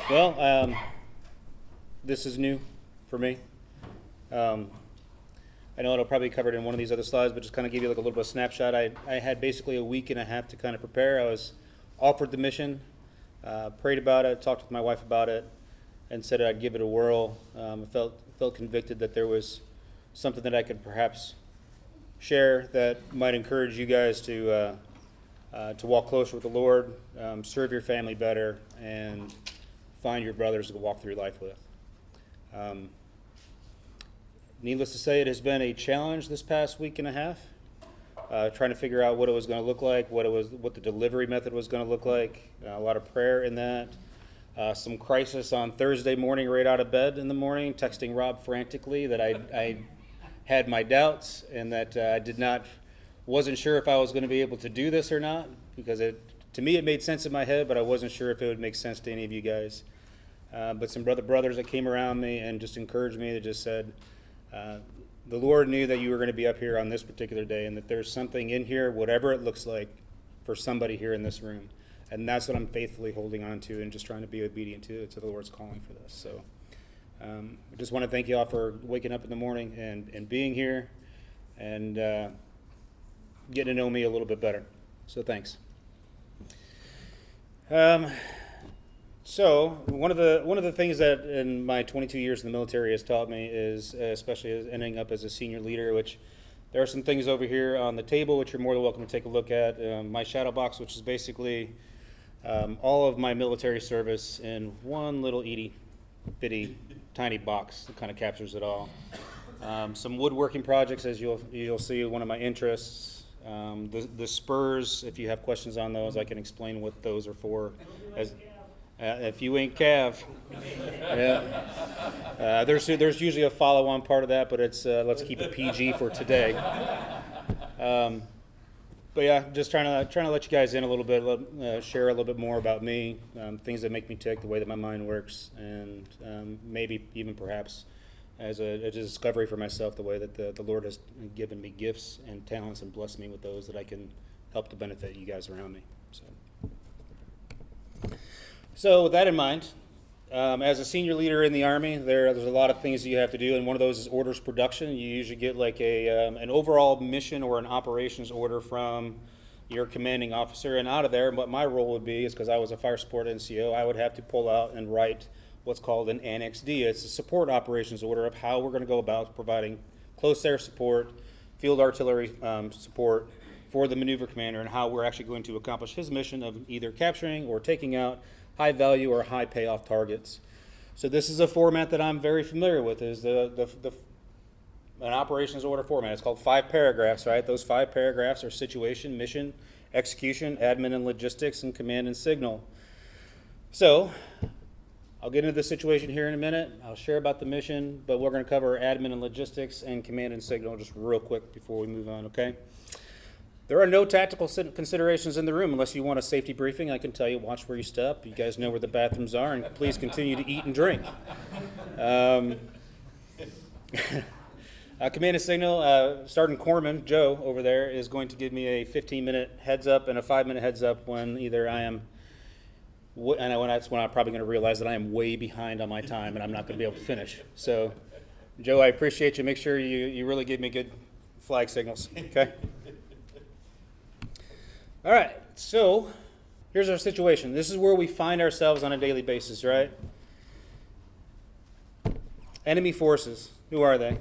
Well, this is new for me. Um, I know it'll probably be covered in one of these other slides, but just kind of give you like a little bit of snapshot. I had basically a week and a half to kind of prepare. I was offered the mission, prayed about it, talked with my wife about it, and said I'd give it a whirl. I felt convicted that there was something that I could perhaps share that might encourage you guys to walk closer with the Lord, serve your family better, and find your brothers to walk through life with. Needless to say, it has been a challenge this past week and a half, trying to figure out what it was going to look like, what the delivery method was going to look like. A lot of prayer in that. Some crisis on Thursday morning, right out of bed in the morning, texting Rob frantically that I had my doubts and that wasn't sure if I was going to be able to do this or not, because to me it made sense in my head, but I wasn't sure if it would make sense to any of you guys. But some brothers that came around me and just encouraged me, that just said, the Lord knew that you were going to be up here on this particular day, and that there's something in here, whatever it looks like, for somebody here in this room. And that's what I'm faithfully holding on to and just trying to be obedient to the Lord's calling for this. So I just want to thank you all for waking up in the morning and being here and getting to know me a little bit better. So thanks. So one of the things that in my 22 years in the military has taught me is, especially as ending up as a senior leader, which there are some things over here on the table which you're more than welcome to take a look at. My shadow box, which is basically all of my military service in one little itty bitty tiny box that kind of captures it all. Some woodworking projects, as you'll see, one of my interests. The spurs, if you have questions on those, I can explain what those are for. If you ain't Cav, yeah. There's usually a follow-on part of that, but it's let's keep it PG for today. But yeah, just trying to let you guys in a little bit, share a little bit more about me, things that make me tick, the way that my mind works, and maybe even perhaps as a discovery for myself, the way that the Lord has given me gifts and talents and blessed me with those that I can help to benefit you guys around me. So with that in mind, as a senior leader in the Army, there's a lot of things that you have to do, and one of those is orders production. You usually get like an overall mission or an operations order from your commanding officer, and out of there, what my role would be is, because I was a fire support NCO, I would have to pull out and write what's called an Annex D. It's a support operations order of how we're going to go about providing close air support, field artillery support for the maneuver commander, and how we're actually going to accomplish his mission of either capturing or taking out high value or high payoff targets. So this is a format that I'm very familiar with, is an operations order format. It's called 5 paragraphs, right? Those 5 paragraphs are situation, mission, execution, admin and logistics, and command and signal. So I'll get into the situation here in a minute. I'll share about the mission, but we're going to cover admin and logistics and command and signal just real quick before we move on, okay? There are no tactical considerations in the room unless you want a safety briefing. I can tell you, watch where you step. You guys know where the bathrooms are, and please continue to eat and drink. Command and signal, Sergeant Corman, Joe, over there, is going to give me a 15-minute heads up and a 5-minute heads up when either I am, and that's when I'm probably going to realize that I am way behind on my time and I'm not going to be able to finish. So, Joe, I appreciate you. Make sure you really give me good flag signals, okay? All right, so here's our situation. This is where we find ourselves on a daily basis, right? Enemy forces, who are they?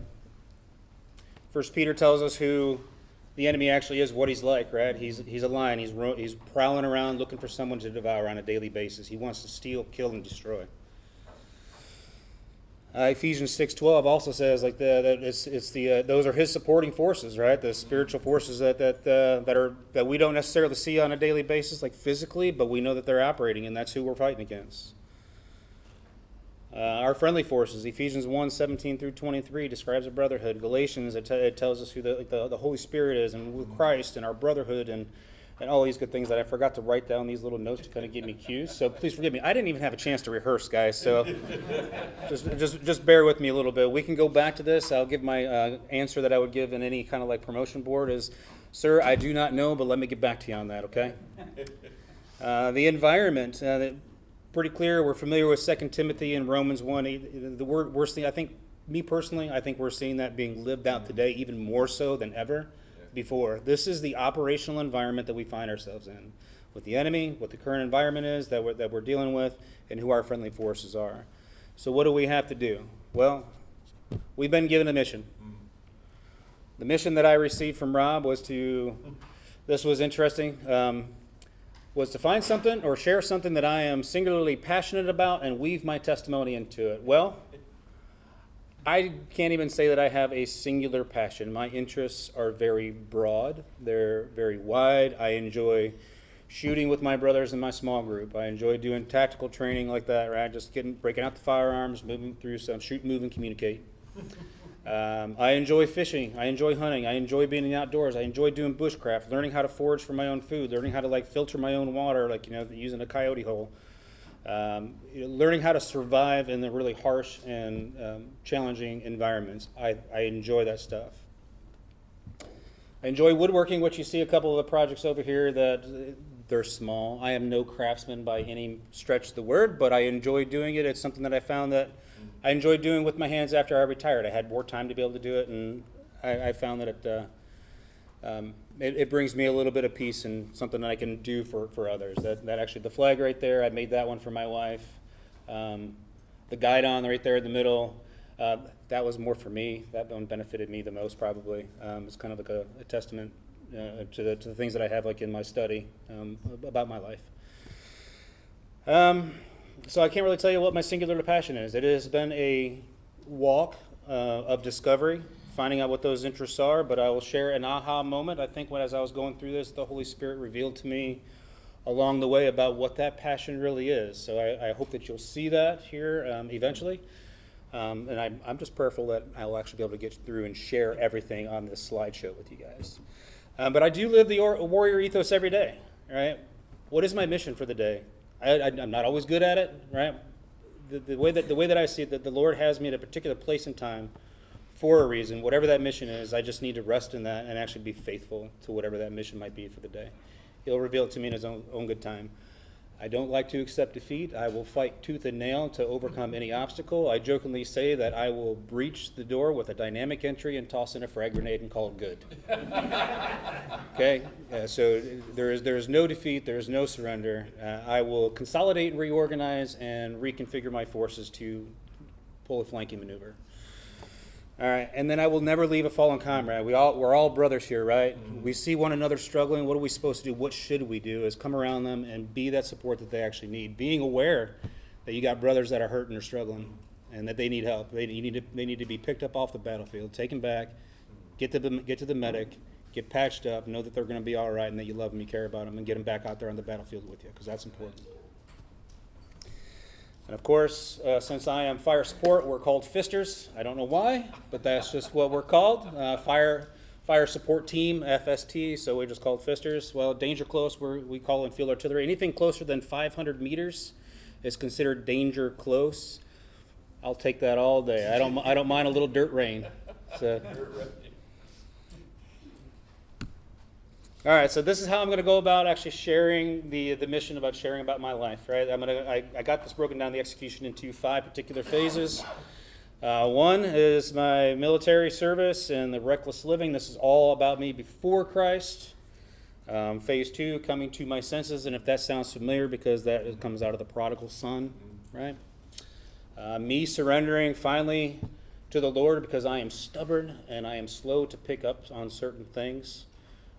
First Peter tells us who the enemy actually is, what he's like, right? He's a lion. He's prowling around looking for someone to devour on a daily basis. He wants to steal, kill, and destroy. Ephesians 6:12 also says like those are his supporting forces, right? The spiritual forces that we don't necessarily see on a daily basis, like physically, but we know that they're operating, and that's who we're fighting against. Our friendly forces, Ephesians 1:17 through 23 describes a brotherhood. Galatians, it tells us who the Holy Spirit is, and with Christ and our brotherhood, and all these good things that I forgot to write down these little notes to kind of give me cues. So please forgive me. I didn't even have a chance to rehearse, guys. So just bear with me a little bit. We can go back to this. I'll give my answer that I would give in any kind of like promotion board is, sir, I do not know, but let me get back to you on that, okay? The environment. pretty clear. We're familiar with 2 Timothy and Romans 1. The word we're seeing, I think, me personally, I think we're seeing that being lived out today even more so than ever before. This is the operational environment that we find ourselves in, with the enemy, what the current environment is that we're dealing with, and who our friendly forces are. So what do we have to do? Well, we've been given a mission. The mission that I received from Rob was this was interesting, was to find something or share something that I am singularly passionate about and weave my testimony into it. Well, I can't even say that I have a singular passion. My interests are very broad. They're very wide. I enjoy shooting with my brothers in my small group. I enjoy doing tactical training like that, right? Just breaking out the firearms, moving through some shoot, move, and communicate. I enjoy fishing. I enjoy hunting. I enjoy being in the outdoors. I enjoy doing bushcraft, learning how to forage for my own food, learning how to filter my own water, using a coyote hole. Learning how to survive in the really harsh and challenging environments. I enjoy that stuff. I enjoy woodworking, which you see a couple of the projects over here that they're small. I am no craftsman by any stretch of the word, but I enjoy doing it. It's something that I found that I enjoyed doing with my hands after I retired. I had more time to be able to do it, and I found that it brings me a little bit of peace and something that I can do for others. That actually, the flag right there, I made that one for my wife. The guidon right there in the middle, that was more for me. That one benefited me the most, probably. It's kind of like a testament to the things that I have in my study about my life. So I can't really tell you what my singular passion is. It has been a walk of discovery, finding out what those interests are, but I will share an aha moment. I think as I was going through this, the Holy Spirit revealed to me along the way about what that passion really is. So I hope that you'll see that here eventually. And I'm just prayerful that I will actually be able to get through and share everything on this slideshow with you guys. But I do live the warrior ethos every day, right? What is my mission for the day? I'm not always good at it, right? The way that I see it, that the Lord has me at a particular place and time for a reason. Whatever that mission is, I just need to rest in that and actually be faithful to whatever that mission might be for the day. He'll reveal it to me in his own good time. I don't like to accept defeat. I will fight tooth and nail to overcome any obstacle. I jokingly say that I will breach the door with a dynamic entry and toss in a frag grenade and call it good. Okay? So there is no defeat. There is no surrender. I will consolidate and reorganize and reconfigure my forces to pull a flanking maneuver. All right, and then I will never leave a fallen comrade. We're all brothers here, right? Mm-hmm. We see one another struggling. What are we supposed to do? What should we do? Is come around them and be that support that they actually need. Being aware that you got brothers that are hurting or struggling, and that they need help. They need to be picked up off the battlefield, taken back, get to the medic, get patched up, know that they're going to be all right, and that you love them, you care about them, and get them back out there on the battlefield with you, because that's important. And of course, since I am fire support, we're called Fisters. I don't know why, but that's just what we're called. Fire support team, FST, so we're just called Fisters. Well, danger close, we call in field artillery. Anything closer than 500 meters is considered danger close. I'll take that all day. I don't mind a little dirt rain. So. All right, so this is how I'm going to go about actually sharing the mission about sharing about my life, right? I got this broken down, the execution, into 5 particular phases. One is my military service and the reckless living. This is all about me before Christ. Phase 2, coming to my senses, and if that sounds familiar, because that comes out of the prodigal son, right? Me surrendering finally to the Lord because I am stubborn and I am slow to pick up on certain things.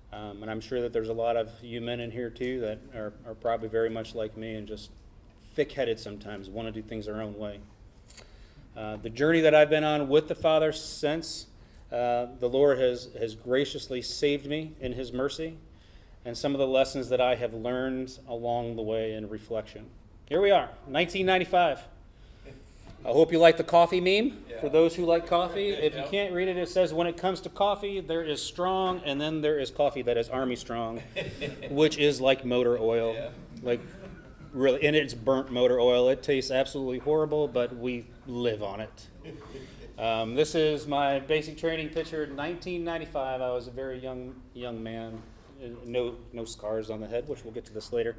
And I'm sure that there's a lot of you men in here too that are probably very much like me and just thick-headed sometimes, want to do things their own way. The journey that I've been on with the Father since the Lord has graciously saved me in his mercy, and some of the lessons that I have learned along the way in reflection. Here we are, 1995. I hope you like the coffee meme, for those who like coffee. If you can't read it, it says, when it comes to coffee, there is strong, and then there is coffee that is Army strong, which is like motor oil. Yeah. Like, really, and it's burnt motor oil. It tastes absolutely horrible, but we live on it. This is my basic training picture. 1995, I was a very young man. No scars on the head, which we'll get to this later.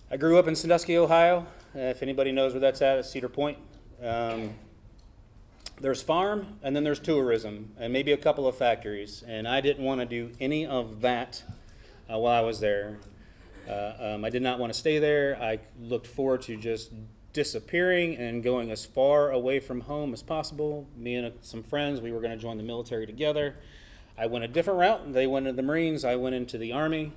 I grew up in Sandusky, Ohio. If anybody knows where that's at, it's Cedar Point. There's farm, and then there's tourism, and maybe a couple of factories. And I didn't want to do any of that while I was there. I did not want to stay there. I looked forward to just disappearing and going as far away from home as possible. Me and some friends, we were going to join the military together. I went a different route. They went into the Marines. I went into the Army.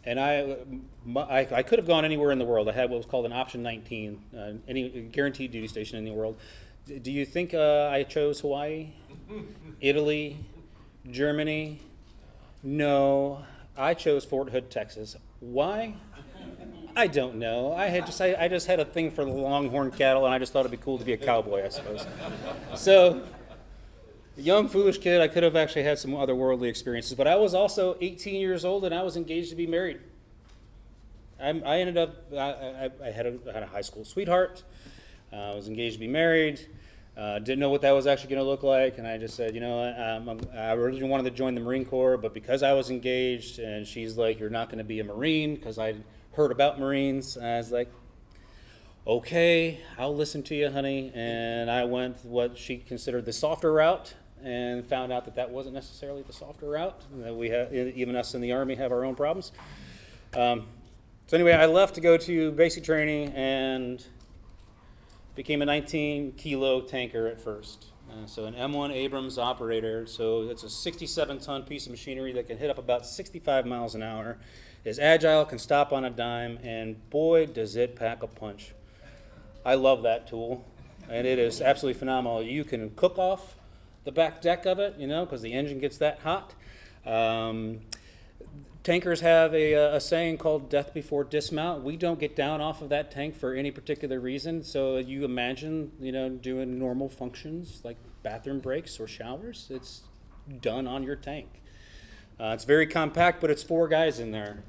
And I could have gone anywhere in the world. I had what was called an option 19, any guaranteed duty station in the world. Do you think I chose Hawaii, Italy, Germany? No, I chose Fort Hood, Texas. Why? I don't know. I just had a thing for the longhorn cattle, and I just thought it'd be cool to be a cowboy, I suppose. So, young, foolish kid, I could have actually had some otherworldly experiences, but I was also 18 years old, and I was engaged to be married. I ended up, I had a high school sweetheart. I was engaged to be married. Didn't know what that was actually going to look like, and I just said, I originally wanted to join the Marine Corps, but because I was engaged, and she's like, you're not going to be a Marine, because I heard about Marines. And I was like, okay, I'll listen to you, honey. And I went what she considered the softer route, and found out that wasn't necessarily the softer route. That we have, even us in the Army, have our own problems. So anyway, I left to go to basic training and became a 19-kilo tanker at first. So an M1 Abrams operator. So it's a 67-ton piece of machinery that can hit up about 65 miles an hour, is agile, can stop on a dime, and boy, does it pack a punch. I love that tool, and it is absolutely phenomenal. You can cook off the back deck of it, because the engine gets that hot. Tankers have a saying called death before dismount. We don't get down off of that tank for any particular reason. So you imagine, doing normal functions like bathroom breaks or showers. It's done on your tank. It's very compact, but it's 4 guys in there.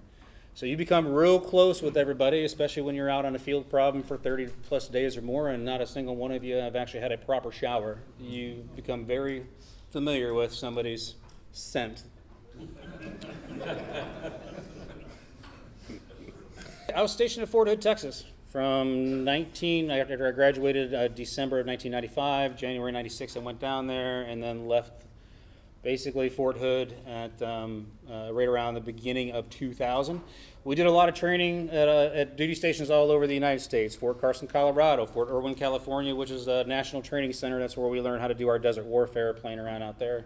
So you become real close with everybody, especially when you're out on a field problem for 30 plus days or more, and not a single one of you have actually had a proper shower. You become very familiar with somebody's scent. I was stationed at Fort Hood, Texas from after I graduated December of 1995, January 96 I went down there, and then left basically Fort Hood at right around the beginning of 2000. We did a lot of training at duty stations all over the United States. Fort Carson, Colorado, Fort Irwin, California, which is a national training center. That's where we learn how to do our desert warfare, playing around out there.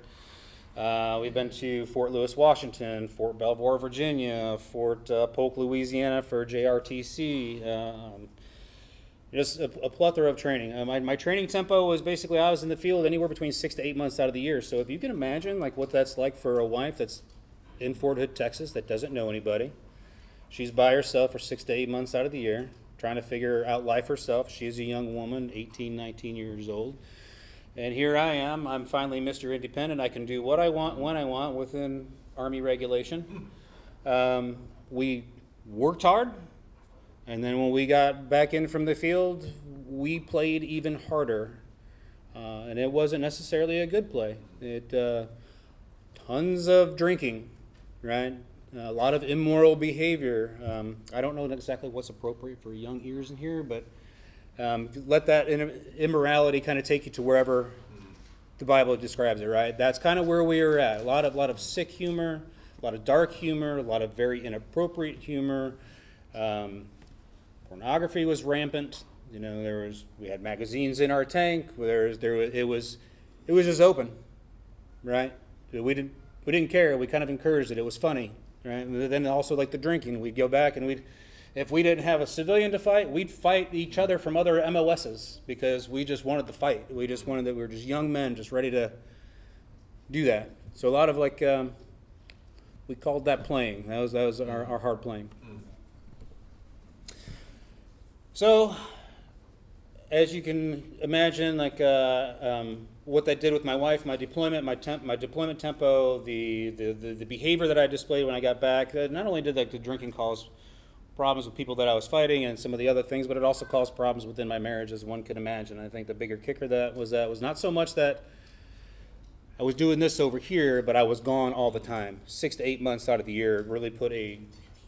We've been to Fort Lewis, Washington, Fort Belvoir, Virginia, Fort Polk, Louisiana for JRTC. Just a plethora of training. My training tempo was basically, I was in the field anywhere between 6 to 8 months out of the year. So if you can imagine what that's like for a wife that's in Fort Hood, Texas, that doesn't know anybody. She's by herself for 6 to 8 months out of the year, trying to figure out life herself. She's a young woman, 18, 19 years old. And here I am. I'm finally Mr. Independent. I can do what I want, when I want, within Army regulation. We worked hard. And then when we got back in from the field, we played even harder. And it wasn't necessarily a good play. Tons of drinking, right? A lot of immoral behavior. I don't know exactly what's appropriate for young ears in here, but let that immorality kind of take you to wherever the Bible describes it, right? That's kind of where we were at. A lot of sick humor, a lot of dark humor, a lot of very inappropriate humor. Pornography was rampant. We had magazines in our tank. It was just open, right? We didn't care. We kind of encouraged it. It was funny, right? And then also the drinking. We'd go back and if we didn't have a civilian to fight, we'd fight each other from other MOSs because we just wanted to fight. We were just young men just ready to do that. So a lot of we called that playing. That was our hard playing. So, as you can imagine, what that did with my wife, my deployment tempo, the behavior that I displayed when I got back. Not only did the drinking cause problems with people that I was fighting and some of the other things, but it also caused problems within my marriage, as one could imagine. I think the bigger kicker that was not so much that I was doing this over here, but I was gone all the time, 6 to 8 months out of the year. It really put a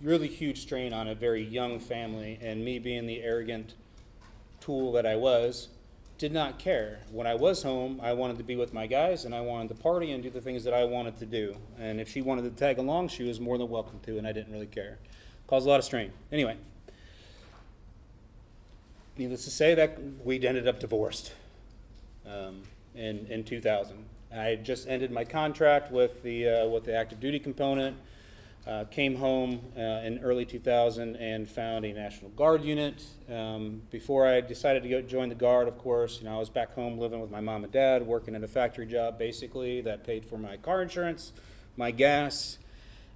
really huge strain on a very young family, and me being the arrogant tool that I was, did not care. When I was home, I wanted to be with my guys, and I wanted to party and do the things that I wanted to do. And if she wanted to tag along, she was more than welcome to, and I didn't really care. Caused a lot of strain. Anyway, needless to say that we ended up divorced in 2000. I had just ended my contract with the active duty component. Came home in early 2000 and found a National Guard unit. Before I decided to go join the Guard, of course, I was back home living with my mom and dad, working at a factory job basically that paid for my car insurance, my gas,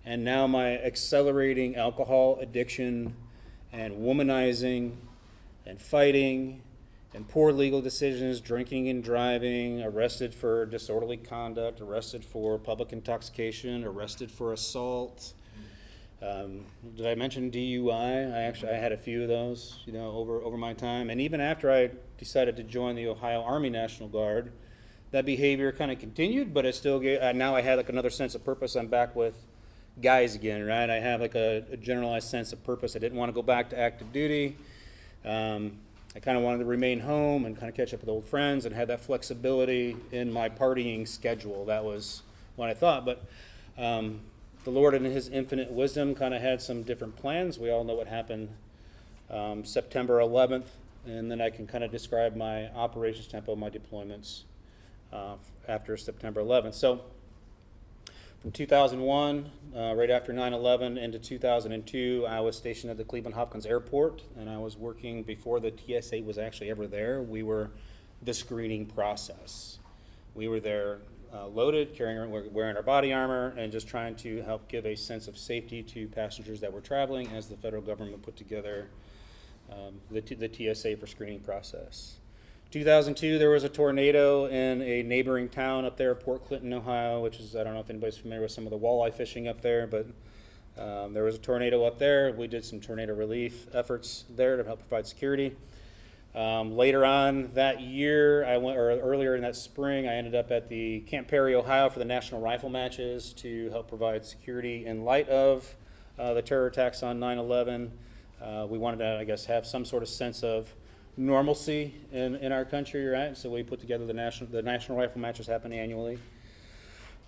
and now my accelerating alcohol addiction and womanizing and fighting and poor legal decisions, drinking and driving, arrested for disorderly conduct, arrested for public intoxication, arrested for assault. Did I mention DUI? I had a few of those, over my time. And even after I decided to join the Ohio Army National Guard, that behavior kind of continued, but it still now I had like another sense of purpose. I'm back with guys again, right? I have like a generalized sense of purpose. I didn't want to go back to active duty. I kind of wanted to remain home and kind of catch up with old friends and had that flexibility in my partying schedule. That was what I thought. But the Lord in His infinite wisdom kind of had some different plans. We all know what happened September 11th. And then I can kind of describe my operations tempo, my deployments after September 11th. So from 2001, right after 9/11, into 2002, I was stationed at the Cleveland Hopkins Airport, and I was working before the TSA was actually ever there. We were the screening process. We were there loaded, wearing our body armor, and just trying to help give a sense of safety to passengers that were traveling as the federal government put together the TSA for screening process. 2002, there was a tornado in a neighboring town up there, Port Clinton, Ohio, which is, I don't know if anybody's familiar with some of the walleye fishing up there, but there was a tornado up there. We did some tornado relief efforts there to help provide security. Later on that year, earlier in that spring, I ended up at the Camp Perry, Ohio for the National Rifle Matches to help provide security in light of the terror attacks on 9/11. We wanted to, I guess, have some sort of sense of normalcy in our country, right? So we put together the National Rifle Matches happen annually.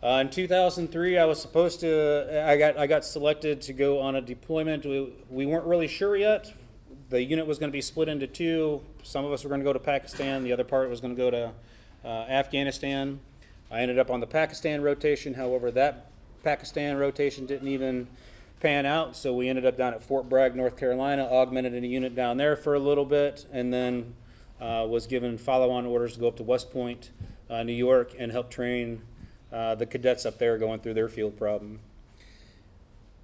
In 2003, I got selected to go on a deployment. We weren't really sure yet. The unit was going to be split into two. Some of us were going to go to Pakistan. The other part was going to go to Afghanistan. I ended up on the Pakistan rotation. However, that Pakistan rotation didn't even pan out, so we ended up down at Fort Bragg, North Carolina, augmented in a unit down there for a little bit, and then was given follow-on orders to go up to West Point, New York, and help train the cadets up there going through their field problem.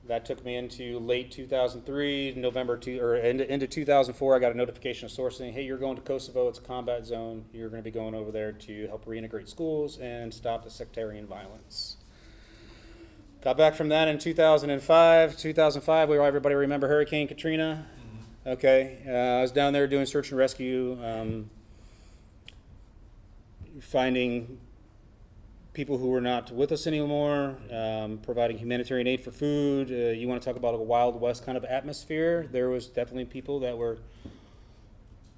That took me into late 2003, into 2004. I got a notification of source saying, "Hey, you're going to Kosovo. It's a combat zone. You're going to be going over there to help reintegrate schools and stop the sectarian violence." Got back from that in 2005. 2005, everybody remember Hurricane Katrina? Mm-hmm. Okay. I was down there doing search and rescue, finding people who were not with us anymore, providing humanitarian aid for food. You want to talk about a Wild West kind of atmosphere? There was definitely people that were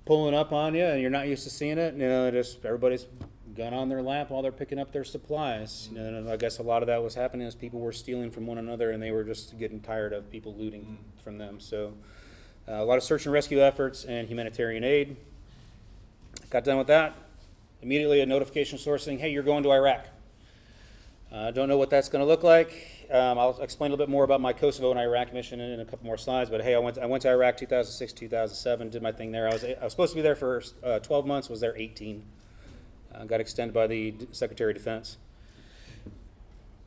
pulling up on you, and you're not used to seeing it. Just everybody's gun on their lap while they're picking up their supplies. And I guess a lot of that was happening as people were stealing from one another, and they were just getting tired of people looting from them. So a lot of search and rescue efforts and humanitarian aid. Got done with that. Immediately a notification source saying, "Hey, you're going to Iraq." Don't know what that's going to look like. I'll explain a little bit more about my Kosovo and Iraq mission in a couple more slides. But hey, I went to Iraq 2006, 2007, did my thing there. I was supposed to be there for 12 months, was there 18. Got extended by the Secretary of Defense.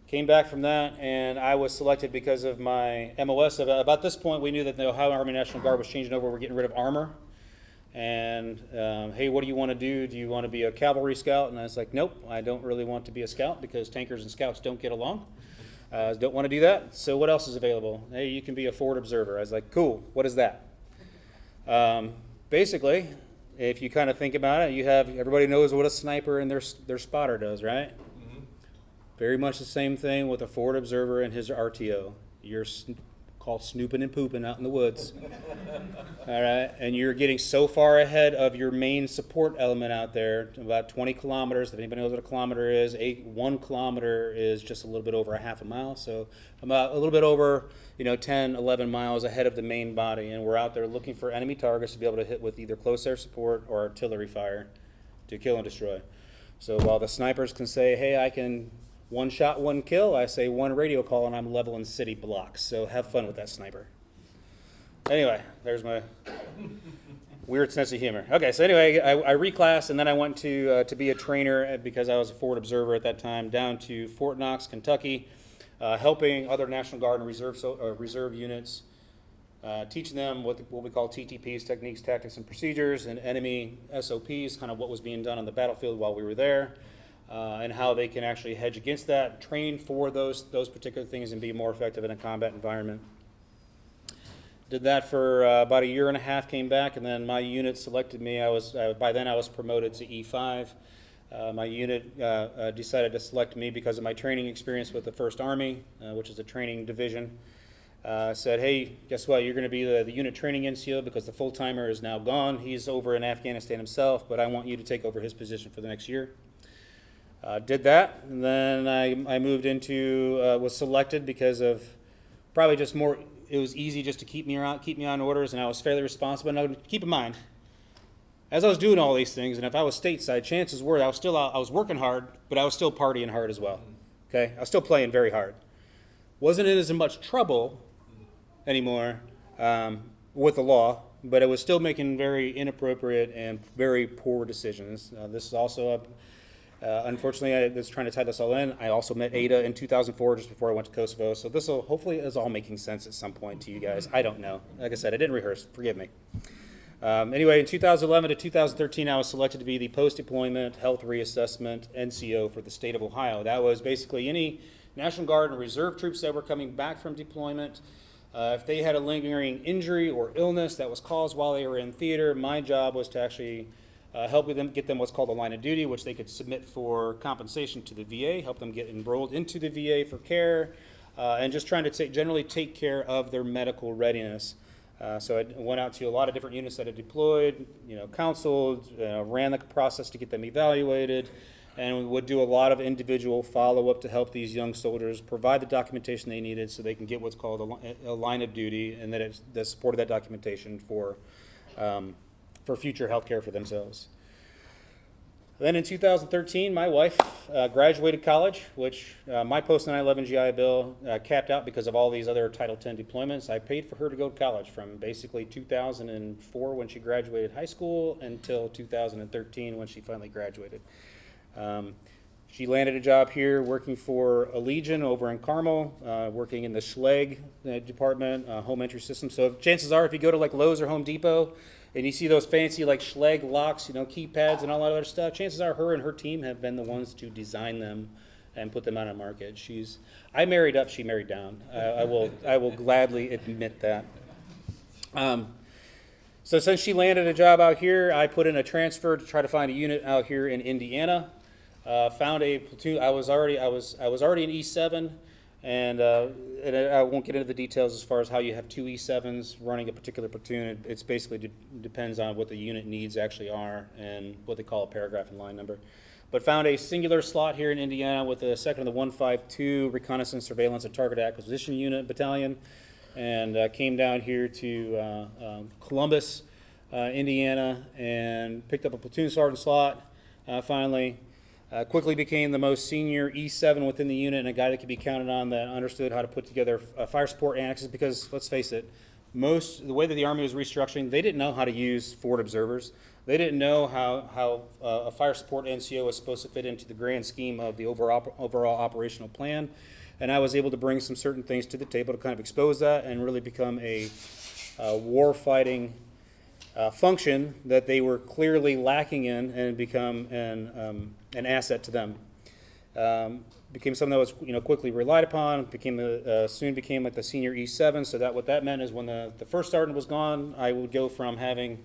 Came back from that, and I was selected because of my MOS. About this point, we knew that the Ohio Army National Guard was changing over. We're getting rid of armor. And, hey, what do you want to do? Do you want to be a cavalry scout? And I was like, nope, I don't really want to be a scout because tankers and scouts don't get along. Don't want to do that. So what else is available? Hey, you can be a forward observer. I was like, cool, what is that? Basically, if you kind of think about it, everybody knows what a sniper and their spotter does, right? Mm-hmm. Very much the same thing with a forward observer and his RTO. You're call snooping and pooping out in the woods. All right, and you're getting so far ahead of your main support element out there, about 20 kilometers. If anybody knows what a kilometer is, 1 kilometer is just a little bit over a half a mile. So about a little bit over, 10, 11 miles ahead of the main body, and we're out there looking for enemy targets to be able to hit with either close air support or artillery fire to kill and destroy. So while the snipers can say, hey, I can one shot, one kill, I say one radio call and I'm leveling city blocks. So have fun with that, sniper. Anyway, there's my weird sense of humor. Okay, so anyway, I reclassed, and then I went to be a trainer because I was a forward observer at that time, down to Fort Knox, Kentucky, helping other National Guard and reserve units, teaching them what we call TTPs, techniques, tactics, and procedures, and enemy SOPs, kind of what was being done on the battlefield while we were there, and how they can actually hedge against that, train for those particular things, and be more effective in a combat environment. Did that for about a year and a half, came back, and then my unit selected me. By then I was promoted to E5. My unit decided to select me because of my training experience with the 1st Army, which is a training division. Said, hey, guess what? You're going to be the unit training NCO because the full-timer is now gone. He's over in Afghanistan himself, but I want you to take over his position for the next year. Did that, and then I moved into, was selected because of probably just more. It was easy just to keep me on orders, and I was fairly responsible. Now, keep in mind, as I was doing all these things, and if I was stateside, chances were I was working hard, but I was still partying hard as well. Okay, I was still playing very hard. Wasn't in as much trouble anymore with the law, but it was still making very inappropriate and very poor decisions. This is also unfortunately, I was trying to tie this all in. I also met Ada in 2004, just before I went to Kosovo. So this will hopefully is all making sense at some point to you guys. I don't know. Like I said, I didn't rehearse. Forgive me. Anyway, in 2011 to 2013, I was selected to be the post-deployment health reassessment NCO for the state of Ohio. That was basically any National Guard and Reserve troops that were coming back from deployment. If they had a lingering injury or illness that was caused while they were in theater, my job was to actually help with them, get them what's called a line of duty, which they could submit for compensation to the VA, help them get enrolled into the VA for care, and just trying to generally take care of their medical readiness. So I went out to a lot of different units that had deployed, counseled, ran the process to get them evaluated, and we would do a lot of individual follow-up to help these young soldiers provide the documentation they needed so they can get what's called a line of duty, and that supported that documentation for future health care for themselves. Then in 2013, my wife graduated college, which my post 9/11 GI Bill capped out because of all these other Title X deployments. I paid for her to go to college from basically 2004 when she graduated high school until 2013 when she finally graduated. She landed a job here working for a Legion over in Carmel, working in the Schleg department, home entry system. So chances are if you go to like Lowe's or Home Depot, and you see those fancy like Schleg locks, keypads and all that other stuff, chances are her and her team have been the ones to design them and put them on the market. I married up, she married down. I will gladly admit that. So since she landed a job out here, I put in a transfer to try to find a unit out here in Indiana. Found a platoon. I was already in E7. And I won't get into the details as far as how you have two E7s running a particular platoon. It's basically depends on what the unit needs actually are and what they call a paragraph and line number. But found a singular slot here in Indiana with the 2nd of the 152 Reconnaissance, Surveillance, and Target Acquisition Unit Battalion, and came down here to Columbus, Indiana, and picked up a platoon sergeant slot finally. Quickly became the most senior E7 within the unit and a guy that could be counted on that understood how to put together fire support annexes because, let's face it, the way that the Army was restructuring, they didn't know how to use forward observers. They didn't know how a fire support NCO was supposed to fit into the grand scheme of the overall operational plan. And I was able to bring some certain things to the table to kind of expose that and really become a war-fighting function that they were clearly lacking in and become an asset to them. Became something that was quickly relied upon. Soon became like the senior E7. So that what that meant is when the first sergeant was gone, I would go from having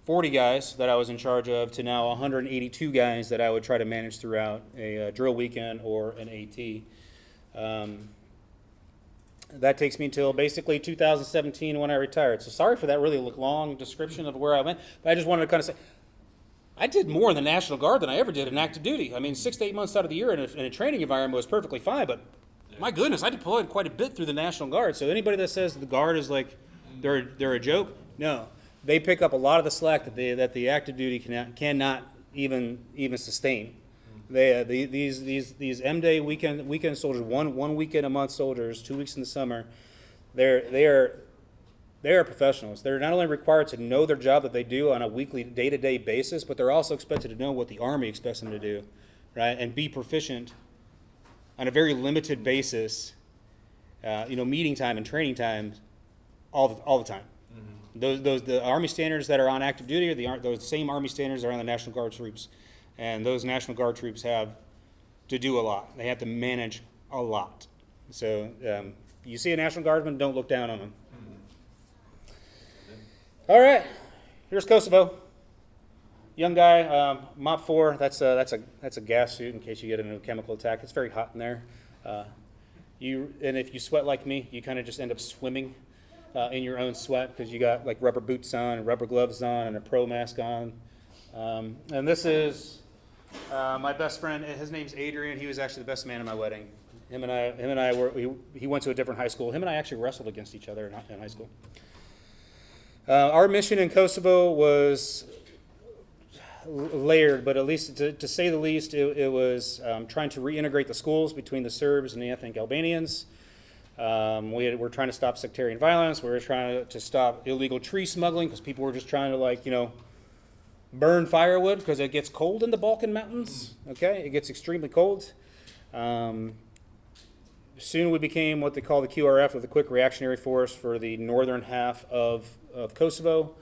40 guys that I was in charge of to now 182 guys that I would try to manage throughout a drill weekend or an AT. That takes me until basically 2017 when I retired. So sorry for that really long description of where I went, but I just wanted to kind of say, I did more in the National Guard than I ever did in active duty. I mean, 6 to 8 months out of the year in a training environment was perfectly fine, but my goodness, I deployed quite a bit through the National Guard. So anybody that says the Guard is like, they're a joke, no. They pick up a lot of the slack that the active duty cannot even sustain. These M-Day weekend soldiers, one weekend a month soldiers, 2 weeks in the summer, they are professionals. They're not only required to know their job that they do on a weekly, day-to-day basis, but they're also expected to know what the Army expects them to do, right? And be proficient on a very limited basis, meeting time and training time, all the time. Mm-hmm. The Army standards that are on active duty are those same Army standards that are on the National Guard troops. And those National Guard troops have to do a lot. They have to manage a lot. So you see a National Guardsman, don't look down on them. All right, here's Kosovo. Young guy, MOP 4. That's a gas suit in case you get into a chemical attack. It's very hot in there. And if you sweat like me, you kind of just end up swimming in your own sweat because you got like rubber boots on, and rubber gloves on, and a pro mask on. And this is my best friend. His name's Adrian. He was actually the best man at my wedding. Him and I were. He went to a different high school. Him and I actually wrestled against each other in high school. Our mission in Kosovo was layered, but at least to say the least, it was trying to reintegrate the schools between the Serbs and the ethnic Albanians. We're trying to stop sectarian violence. We were trying to stop illegal tree smuggling because people were just trying to burn firewood because it gets cold in the Balkan Mountains. Okay, it gets extremely cold. Soon we became what they call the QRF, or the Quick Reactionary Force, for the northern half of Kosovo,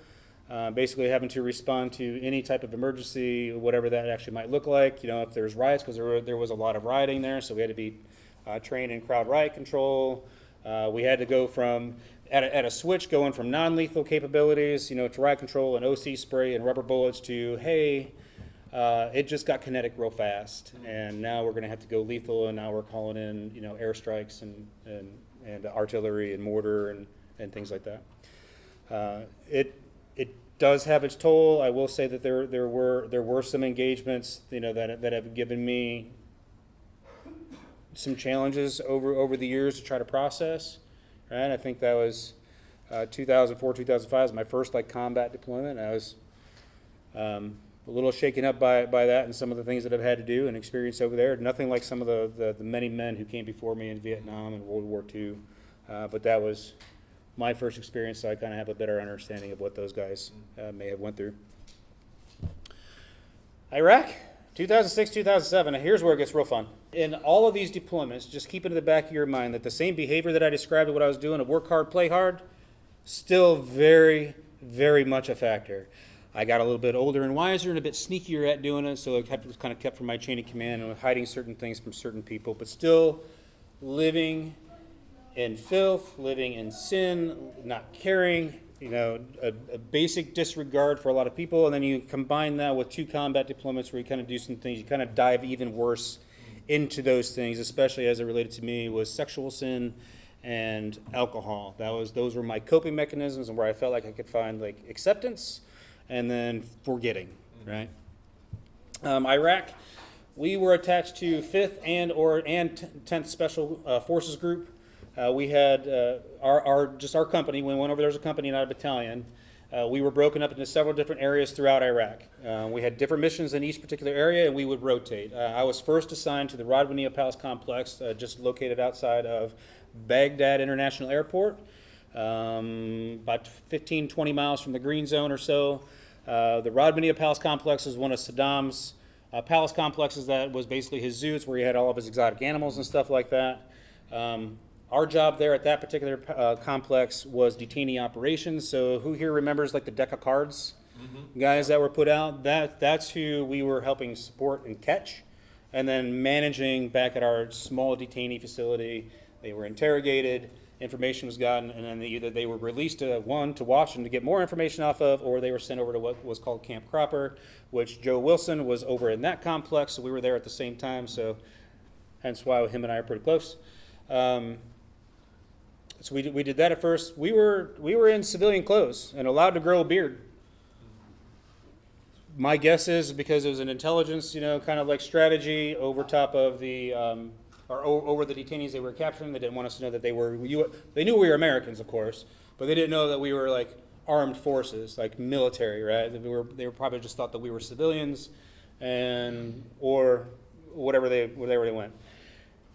basically having to respond to any type of emergency, whatever that actually might look like. If there's riots, because there was a lot of rioting there, so we had to be trained in crowd riot control. We had to go from at a switch, going from non-lethal capabilities, to riot control and OC spray and rubber bullets to, hey, it just got kinetic real fast, and now we're going to have to go lethal, and now we're calling in, airstrikes and artillery and mortar and things like that. It does have its toll. I will say that there were some engagements, that have given me some challenges over the years to try to process. Right, I think that was 2004, 2005 was my first combat deployment. I was a little shaken up by that and some of the things that I've had to do and experience over there. Nothing like some of the many men who came before me in Vietnam and World War II, but that was my first experience, so I kind of have a better understanding of what those guys may have went through. Iraq, 2006, 2007. Now here's where it gets real fun. In all of these deployments, just keep it in the back of your mind that the same behavior that I described of what I was doing, of work hard, play hard, still very, very much a factor. I got a little bit older and wiser and a bit sneakier at doing it, so it was kind of kept from my chain of command and hiding certain things from certain people, but still living in filth, living in sin, not caring, a basic disregard for a lot of people, and then you combine that with 2 combat deployments where you kind of do some things, you kind of dive even worse into those things, especially as it related to me, was sexual sin and alcohol. Those were my coping mechanisms and where I felt like I could find acceptance and then forgetting, right? Iraq, we were attached to 5th and 10th Special Forces Group. We had our company. We went over there as a company, not a battalion. We were broken up into several different areas throughout Iraq. We had different missions in each particular area, and we would rotate. I was first assigned to the Radwania Palace Complex, just located outside of Baghdad International Airport, about 15, 20 miles from the Green Zone or so. The Radwania Palace Complex is one of Saddam's palace complexes that was basically his zoo. It's where he had all of his exotic animals and stuff like that. Our job there at that particular complex was detainee operations. So who here remembers the deck of cards guys that were put out? That's who we were helping support and catch, and then managing back at our small detainee facility. They were interrogated, information was gotten, and then either they were released to watch and to get more information off of, or they were sent over to what was called Camp Cropper, which Joe Wilson was over in that complex, so we were there at the same time, so hence why him and I are pretty close. So we did that at first. We were in civilian clothes and allowed to grow a beard. My guess is because it was an intelligence, kind of like strategy over top of the, or over the detainees they were capturing. They didn't want us to know that they knew we were Americans, of course, but they didn't know that we were like armed forces, like military, right? They were probably just thought that we were civilians, or whatever they went.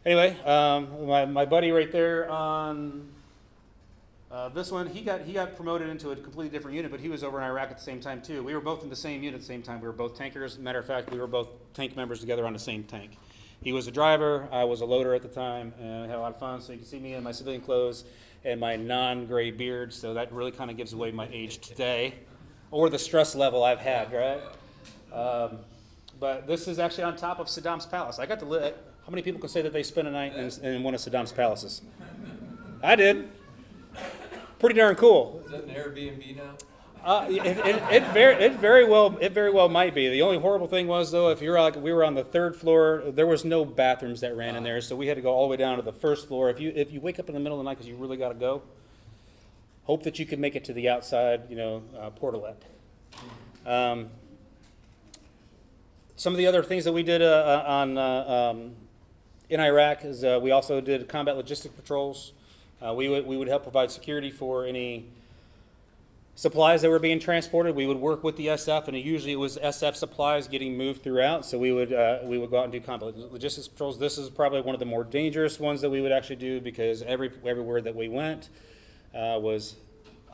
Anyway, my buddy right there on this one, he got promoted into a completely different unit, but he was over in Iraq at the same time too. We were both in the same unit at the same time. We were both tankers. Matter of fact, we were both tank members together on the same tank. He was a driver, I was a loader at the time, and we had a lot of fun. So you can see me in my civilian clothes and my non-gray beard, so that really kind of gives away my age today, or the stress level I've had, right? But this is actually on top of Saddam's palace. I got to live. How many people can say that they spent a night in one of Saddam's palaces? I did. Pretty darn cool. Is that an Airbnb now? It very well might be. The only horrible thing was though, if you're like we were on the third floor, there was no bathrooms that ran in there, so we had to go all the way down to the first floor. If you wake up in the middle of the night because you really got to go, hope that you can make it to the outside, portalette. Some of the other things that we did in Iraq is we also did combat logistic patrols. We would help provide security for any supplies that were being transported. We would work with the SF, and usually it was SF supplies getting moved throughout. So we would go out and do combat logistics patrols. This is probably one of the more dangerous ones that we would actually do because everywhere that we went was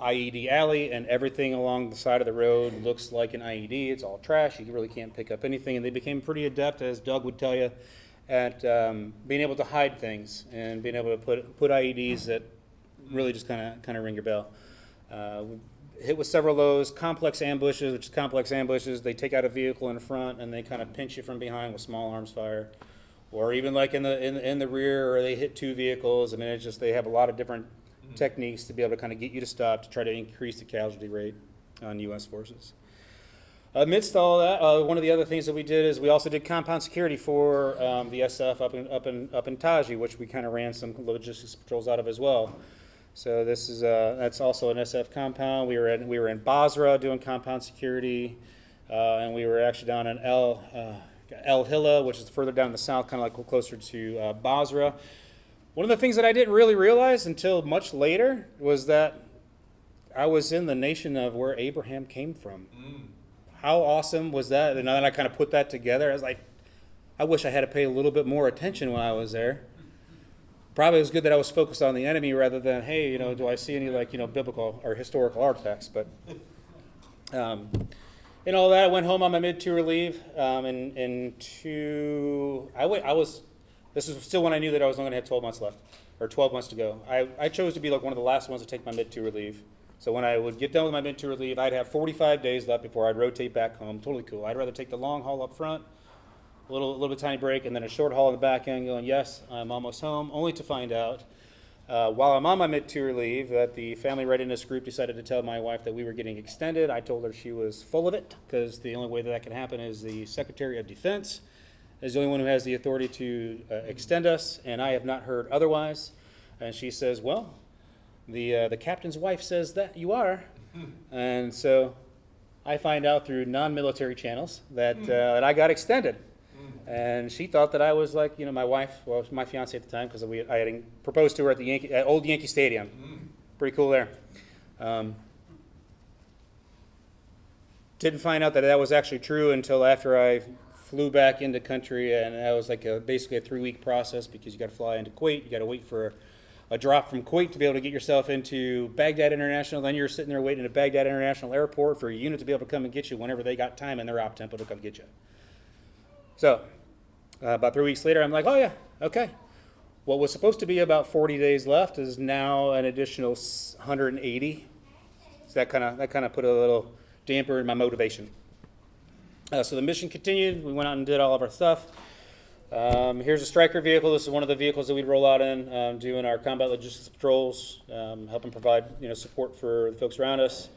IED alley, and everything along the side of the road looks like an IED. It's all trash. You really can't pick up anything. And they became pretty adept, as Doug would tell you, at being able to hide things and being able to put IEDs that really just kind of ring your bell. Hit with several of those complex ambushes, which is complex ambushes. They take out a vehicle in front and they kind of pinch you from behind with small arms fire, or even like in the rear, or they hit two vehicles. I mean, it's just they have a lot of different techniques to be able to kind of get you to stop to try to increase the casualty rate on U.S. forces. Amidst all that, one of the other things that we did is we also did compound security for the SF up in Taji, which we kind of ran some logistics patrols out of as well. So this is that's also an SF compound. We were in Basra doing compound security, and we were actually down in El Hilla, which is further down in the south, kind of like closer to Basra. One of the things that I didn't really realize until much later was that I was in the nation of where Abraham came from. How awesome was that? And then I kind of put that together. I was like, I wish I had to pay a little bit more attention when I was there. Probably it was good that I was focused on the enemy rather than, hey, do I see any biblical or historical artifacts? But in all that, I went home on my mid-tour leave. This is still when I knew that I was only going to have 12 months left, or 12 months to go. I chose to be like one of the last ones to take my mid-tour leave. So when I would get done with my mid-tour leave, I'd have 45 days left before I'd rotate back home. Totally cool. I'd rather take the long haul up front, a little bit tiny break, and then a short haul in the back end going, yes, I'm almost home, only to find out while I'm on my mid-tour leave that the family readiness group decided to tell my wife that we were getting extended. I told her she was full of it because the only way that can happen is the Secretary of Defense is the only one who has the authority to extend us, and I have not heard otherwise. And she says, well, the captain's wife says that you are. And so I find out through non-military channels that I got extended. And she thought that I was like, my wife, well, my fiance at the time, because I had proposed to her at the old Yankee Stadium. Pretty cool there. Didn't find out that was actually true until after I flew back into country, and that was like basically a 3-week process because you got to fly into Kuwait, you got to wait for a drop from Kuwait to be able to get yourself into Baghdad International. Then you're sitting there waiting at Baghdad International Airport for a unit to be able to come and get you whenever they got time in their op tempo to come get you. So about 3 weeks later, I'm like, oh yeah, okay. What was supposed to be about 40 days left is now an additional 180. So that kind of put a little damper in my motivation. So the mission continued. We went out and did all of our stuff. Here's a Stryker vehicle. This is one of the vehicles that we'd roll out in, doing our combat logistics patrols, helping provide support for the folks around us.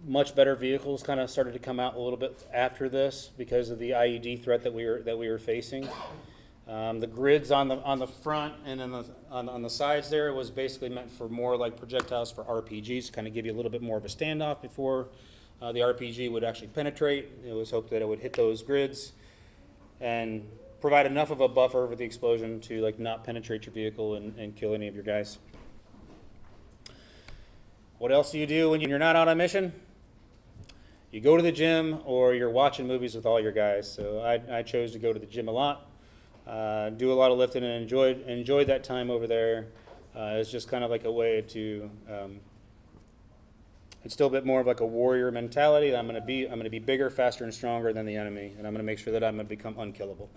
Much better vehicles kind of started to come out a little bit after this because of the IED threat that we were facing. The grids on the front and on the sides there was basically meant for more like projectiles for RPGs, kind of give you a little bit more of a standoff before the RPG would actually penetrate. It was hoped that it would hit those grids and provide enough of a buffer for the explosion to like not penetrate your vehicle and kill any of your guys. What else do you do when you're not on a mission? You go to the gym or you're watching movies with all your guys. So I chose to go to the gym a lot, do a lot of lifting, and enjoyed that time over there. It's just kind of like a way to instill a bit more of like a warrior mentality. I'm going to be bigger, faster, and stronger than the enemy, and I'm going to make sure that I'm going to become unkillable.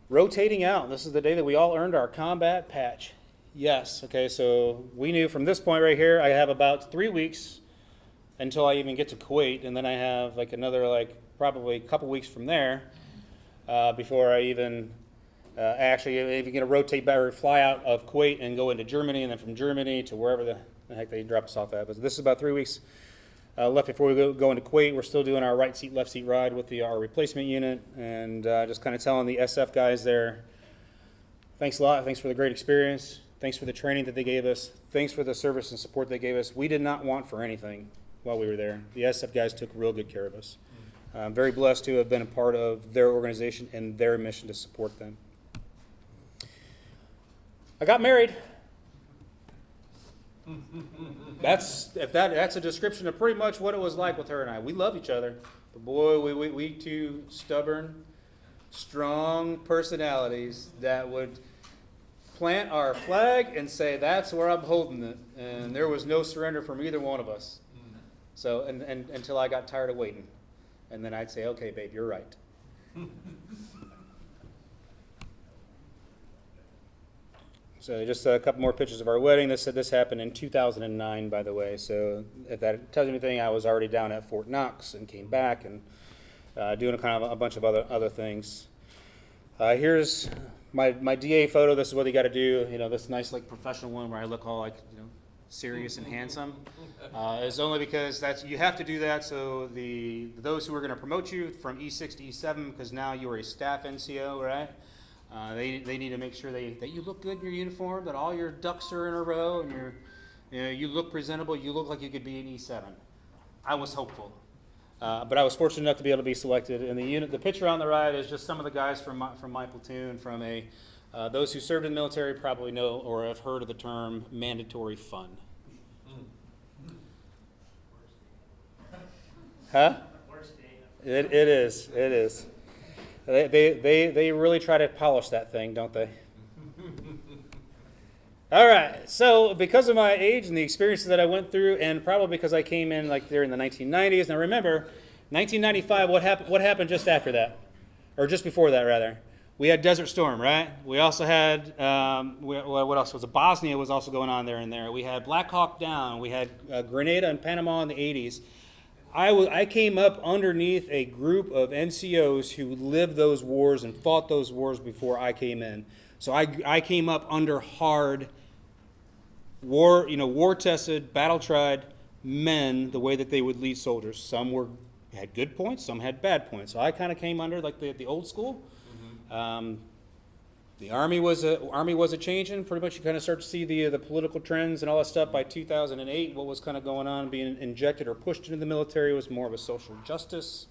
Rotating out. This is the day that we all earned our combat patch. Yes. Okay, so we knew from this point right here, I have about 3 weeks until I even get to Kuwait, and then I have like another like probably a couple weeks from there before I even actually even going to rotate back or fly out of Kuwait and go into Germany, and then from Germany to wherever the heck they drop us off at. But this is about 3 weeks left before we go into Kuwait. We're still doing our right seat, left seat ride with our replacement unit, and just kind of telling the SF guys there, thanks a lot. Thanks for the great experience. Thanks for the training that they gave us. Thanks for the service and support they gave us. We did not want for anything while we were there. The SF guys took real good care of us. I'm very blessed to have been a part of their organization and their mission to support them. I got married. That's a description of pretty much what it was like with her and I. We love each other, but boy, we two stubborn, strong personalities that would plant our flag and say, that's where I'm holding it. And there was no surrender from either one of us. So, and until I got tired of waiting. And then I'd say, okay, babe, you're right. So just a couple more pictures of our wedding. This happened in 2009, by the way. So if that tells you anything, I was already down at Fort Knox and came back and doing a bunch of other things. Here's my DA photo. This is what you got to do. You know, this nice like professional one where I look all like serious and handsome. Is only because you have to do that so those who are going to promote you from E6 to E7, because now you are a staff NCO, right? They need to make sure that you look good in your uniform, that all your ducks are in a row, and you look presentable. You look like you could be an E7. I was hopeful. But I was fortunate enough to be able to be selected. And the picture on the right is just some of the guys from my platoon. Those who served in the military probably know or have heard of the term mandatory fun. Huh? It is. They really try to polish that thing, don't they? All right, so because of my age and the experiences that I went through, and probably because I came in like there in the 1990s. Now remember, 1995. What happened just after that, or just before that rather? We had Desert Storm, right? We also had what else was it? Bosnia was also going on there and there. We had Black Hawk Down. We had Grenada and Panama in the 80s. I came up underneath a group of NCOs who lived those wars and fought those wars before I came in. So I came up under hard war-tested, battle-tried men, the way that they would lead soldiers. Some had good points, some had bad points. So I kind of came under like the old school. Mm-hmm. The Army was a changing. Pretty much you kind of start to see the political trends and all that stuff by 2008. What was kind of going on, being injected or pushed into the military was more of a social justice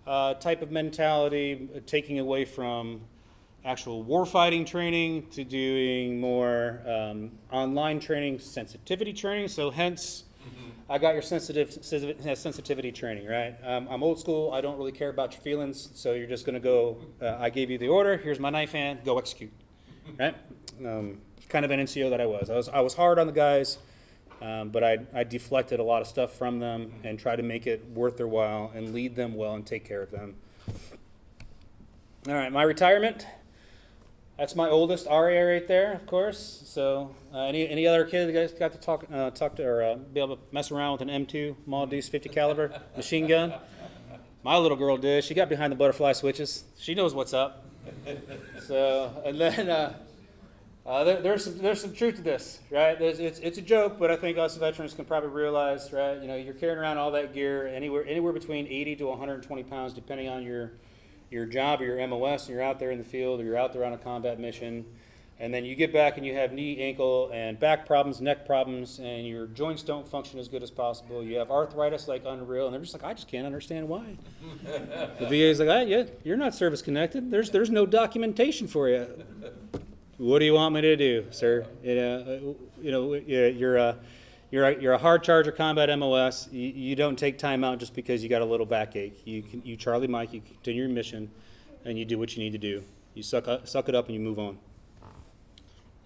type of mentality, taking away from actual warfighting training to doing more online training, sensitivity training. So hence, I got your sensitivity training, right? I'm old school. I don't really care about your feelings. So you're just going to go, I gave you the order. Here's my knife hand. Go execute, right? Kind of an NCO that I was. I was hard on the guys, but I deflected a lot of stuff from them and tried to make it worth their while and lead them well and take care of them. All right, my retirement. That's my oldest RA right there, of course. So any other kid that guys got to talk to or be able to mess around with an M2 Mod Deuce 50 caliber machine gun? My little girl did. She got behind the butterfly switches. She knows what's up. So and then there's some truth to this, right? It's a joke, but I think us veterans can probably realize, right? You're carrying around all that gear, anywhere between 80 to 120 pounds, depending on your your job or your MOS, and you're out there in the field, or you're out there on a combat mission, and then you get back and you have knee, ankle, and back problems, neck problems, and your joints don't function as good as possible. You have arthritis like unreal, and they're just like, I just can't understand why. The VA's like, yeah, you're not service connected. There's no documentation for you. What do you want me to do, sir? You're a hard charger combat MOS. You don't take time out just because you got a little backache. You Charlie Mike, you continue your mission, and you do what you need to do. You suck it up and you move on.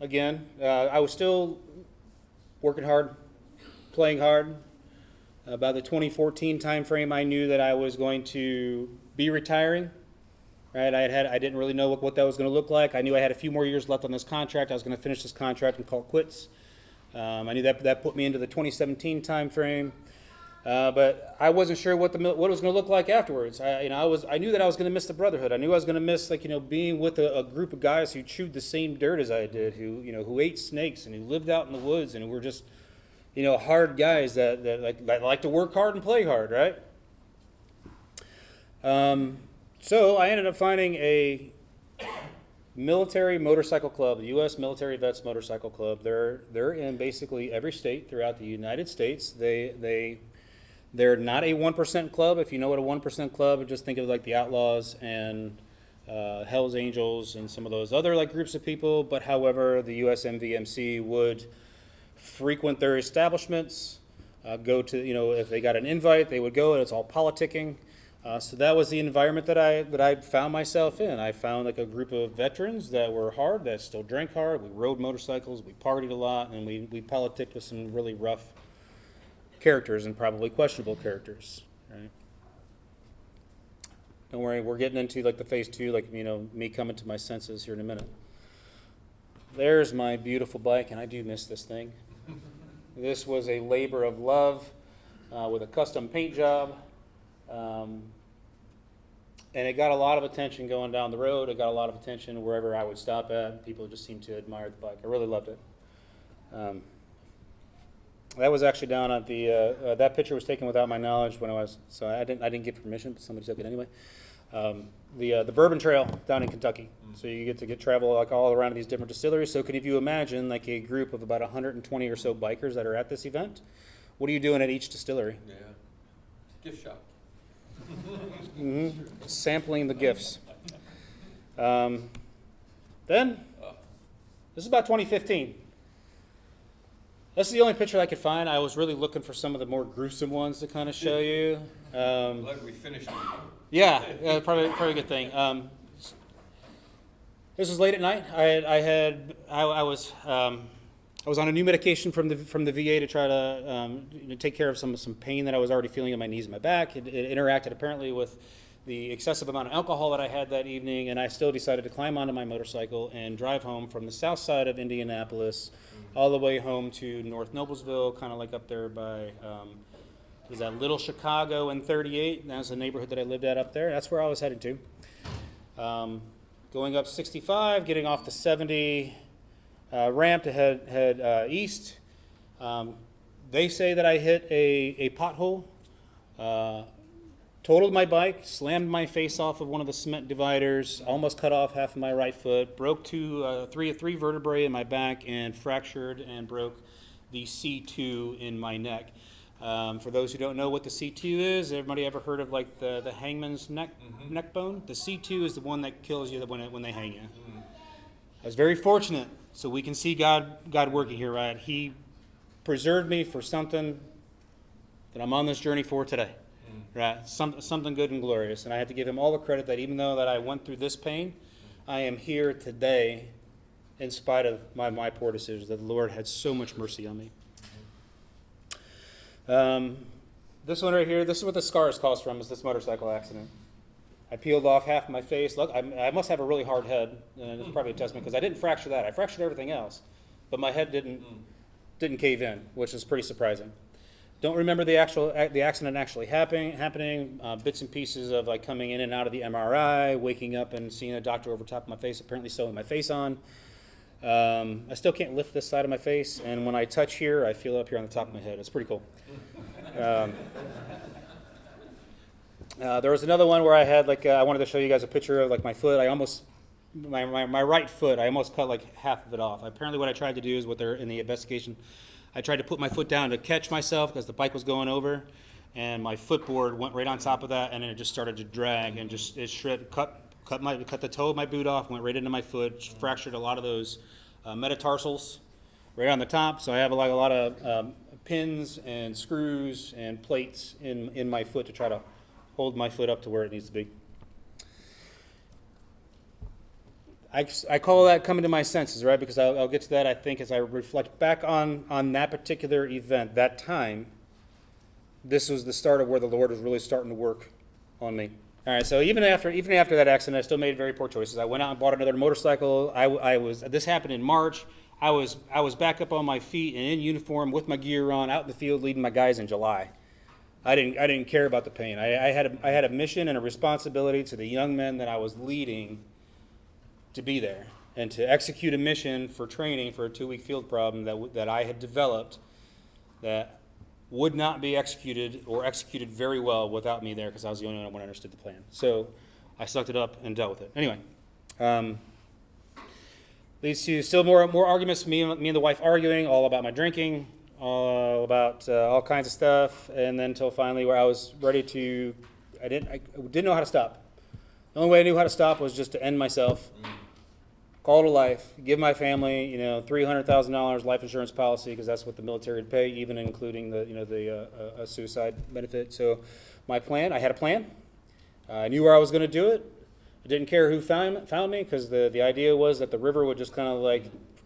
Again, I was still working hard, playing hard. About the 2014 time frame, I knew that I was going to be retiring. Right, I didn't really know what that was going to look like. I knew I had a few more years left on this contract. I was going to finish this contract and call it quits. I knew that put me into the 2017 time frame, but I wasn't sure what it was going to look like afterwards. I knew that I was going to miss the brotherhood. I knew I was going to miss being with a group of guys who chewed the same dirt as I did, who ate snakes and who lived out in the woods and who were just hard guys that like to work hard and play hard, right? So I ended up finding a military motorcycle club, the U.S. Military Vets Motorcycle Club. They're in basically every state throughout the United States. They're not a 1% club. If you know what a 1% club, just think of like the Outlaws and Hell's Angels and some of those other like groups of people. But however, the U.S. MVMC would frequent their establishments, go to if they got an invite, they would go, and it's all politicking. So that was the environment that I found myself in. I found like a group of veterans that were hard, that still drank hard. We rode motorcycles, we partied a lot, and we politicked with some really rough characters and probably questionable characters. Right? Don't worry, we're getting into like the phase 2, me coming to my senses here in a minute. There's my beautiful bike, and I do miss this thing. This was a labor of love with a custom paint job. And it got a lot of attention going down the road. It got a lot of attention wherever I would stop at. People just seemed to admire the bike. I really loved it. That was actually down at the. That picture was taken without my knowledge so I didn't get permission, but somebody took it anyway. The Bourbon Trail down in Kentucky. So you get to travel like all around these different distilleries. So can you imagine like a group of about 120 or so bikers that are at this event? What are you doing at each distillery? Yeah, gift shop. Mm-hmm. Sampling the gifts. Then, this is about 2015. That's the only picture I could find. I was really looking for some of the more gruesome ones to kind of show you. Glad we finished it. Yeah, probably a good thing. This was late at night. I was on a new medication from the VA to try to take care of some pain that I was already feeling in my knees and my back. It interacted apparently with the excessive amount of alcohol that I had that evening, and I still decided to climb onto my motorcycle and drive home from the south side of Indianapolis all the way home to North Noblesville, kind of like up there by, is that Little Chicago and 38? That's the neighborhood that I lived at up there. That's where I was headed to. Going up 65, getting off the 70 ramp to head east. They say that I hit a pothole, totaled my bike, slammed my face off of one of the cement dividers, almost cut off half of my right foot, broke three vertebrae in my back, and fractured and broke the C2 in my neck. For those who don't know what the C2 is, everybody ever heard of like the hangman's neck bone? The C2 is the one that kills you when they hang you. I was very fortunate, so we can see God working here, right? He preserved me for something that I'm on this journey for today, right? Something good and glorious, and I have to give him all the credit that even though that I went through this pain, I am here today in spite of my poor decisions, that the Lord had so much mercy on me. This one right here, this is what the scars caused from, is this motorcycle accident. I peeled off half of my face. Look, I must have a really hard head, and it's probably a testament because I didn't fracture that. I fractured everything else, but my head didn't cave in, which is pretty surprising. Don't remember the accident actually happening. Bits and pieces of like coming in and out of the MRI, waking up and seeing a doctor over top of my face, apparently sewing my face on. I still can't lift this side of my face, and when I touch here, I feel it up here on the top of my head. It's pretty cool. There was another one where I had I wanted to show you guys a picture of like my foot. My right foot, I almost cut like half of it off. Apparently what I tried to do is what they're in the investigation, I tried to put my foot down to catch myself because the bike was going over, and my footboard went right on top of that, and then it just started to drag and cut the toe of my boot off, went right into my foot, fractured a lot of those metatarsals right on the top. So I have a lot of pins and screws and plates in my foot to try to hold my foot up to where it needs to be. I call that coming to my senses, right? Because I'll get to that, I think, as I reflect back on that particular event, that time. This was the start of where the Lord was really starting to work on me. All right, so even after that accident, I still made very poor choices. I went out and bought another motorcycle. This happened in March. I was back up on my feet and in uniform with my gear on, out in the field leading my guys in July. I didn't care about the pain. I had a mission and a responsibility to the young men that I was leading to be there and to execute a mission for training for a 2-week field problem that I had developed that would not be executed or executed very well without me there because I was the only one who understood the plan. So I sucked it up and dealt with it. Anyway, leads to still more arguments. Me and the wife arguing all about my drinking, all about all kinds of stuff, and then until finally where I was ready to, I didn't know how to stop. The only way I knew how to stop was just to end myself, call to life, give my family, $300,000 life insurance policy because that's what the military would pay, even including the suicide benefit. So my plan, I had a plan. I knew where I was going to do it. I didn't care who found me because the idea was that the river would just kind of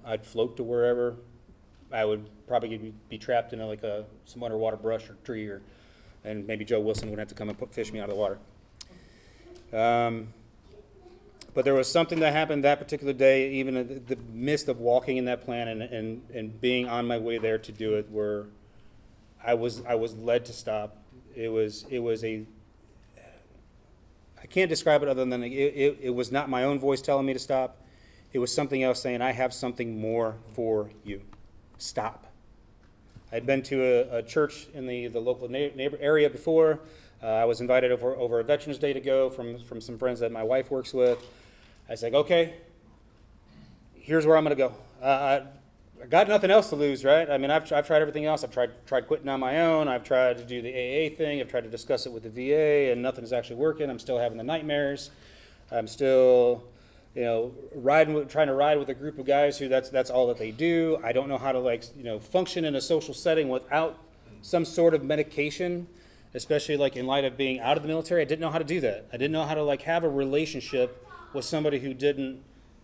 I'd float to wherever. I would probably be trapped in some underwater brush or tree, and maybe Joe Wilson would have to come and fish me out of the water. But there was something that happened that particular day, even in the midst of walking in that plan and being on my way there to do it, where I was led to stop. It was I can't describe it other than it was not my own voice telling me to stop. It was something else saying, I have something more for you. Stop. I'd been to a church in the local neighbor area before. I was invited over a Veterans Day to go from some friends that my wife works with. I was like, okay, here's where I'm going to go. I got nothing else to lose, right? I mean, I've tried everything else. I've tried quitting on my own. I've tried to do the AA thing. I've tried to discuss it with the VA, and nothing is actually working. I'm still having the nightmares. I'm still, trying to ride with a group of guys who that's all that they do. I don't know how to function in a social setting without some sort of medication, especially in light of being out of the military. I didn't know how to do that. I didn't know how to have a relationship with somebody who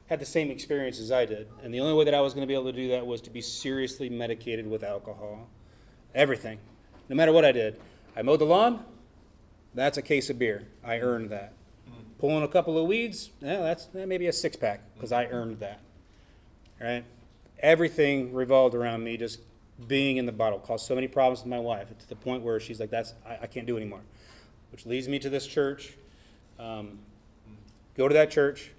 had the same experience as I did. And the only way that I was going to be able to do that was to be seriously medicated with alcohol. Everything. No matter what I did. I mowed the lawn, that's a case of beer. I earned that. Pulling a couple of weeds, that's maybe a 6-pack because I earned that. All right? Everything revolved around me just being in the bottle. Caused so many problems with my wife to the point where she's like, I can't do it anymore. Which leads me to this church. Go to that church.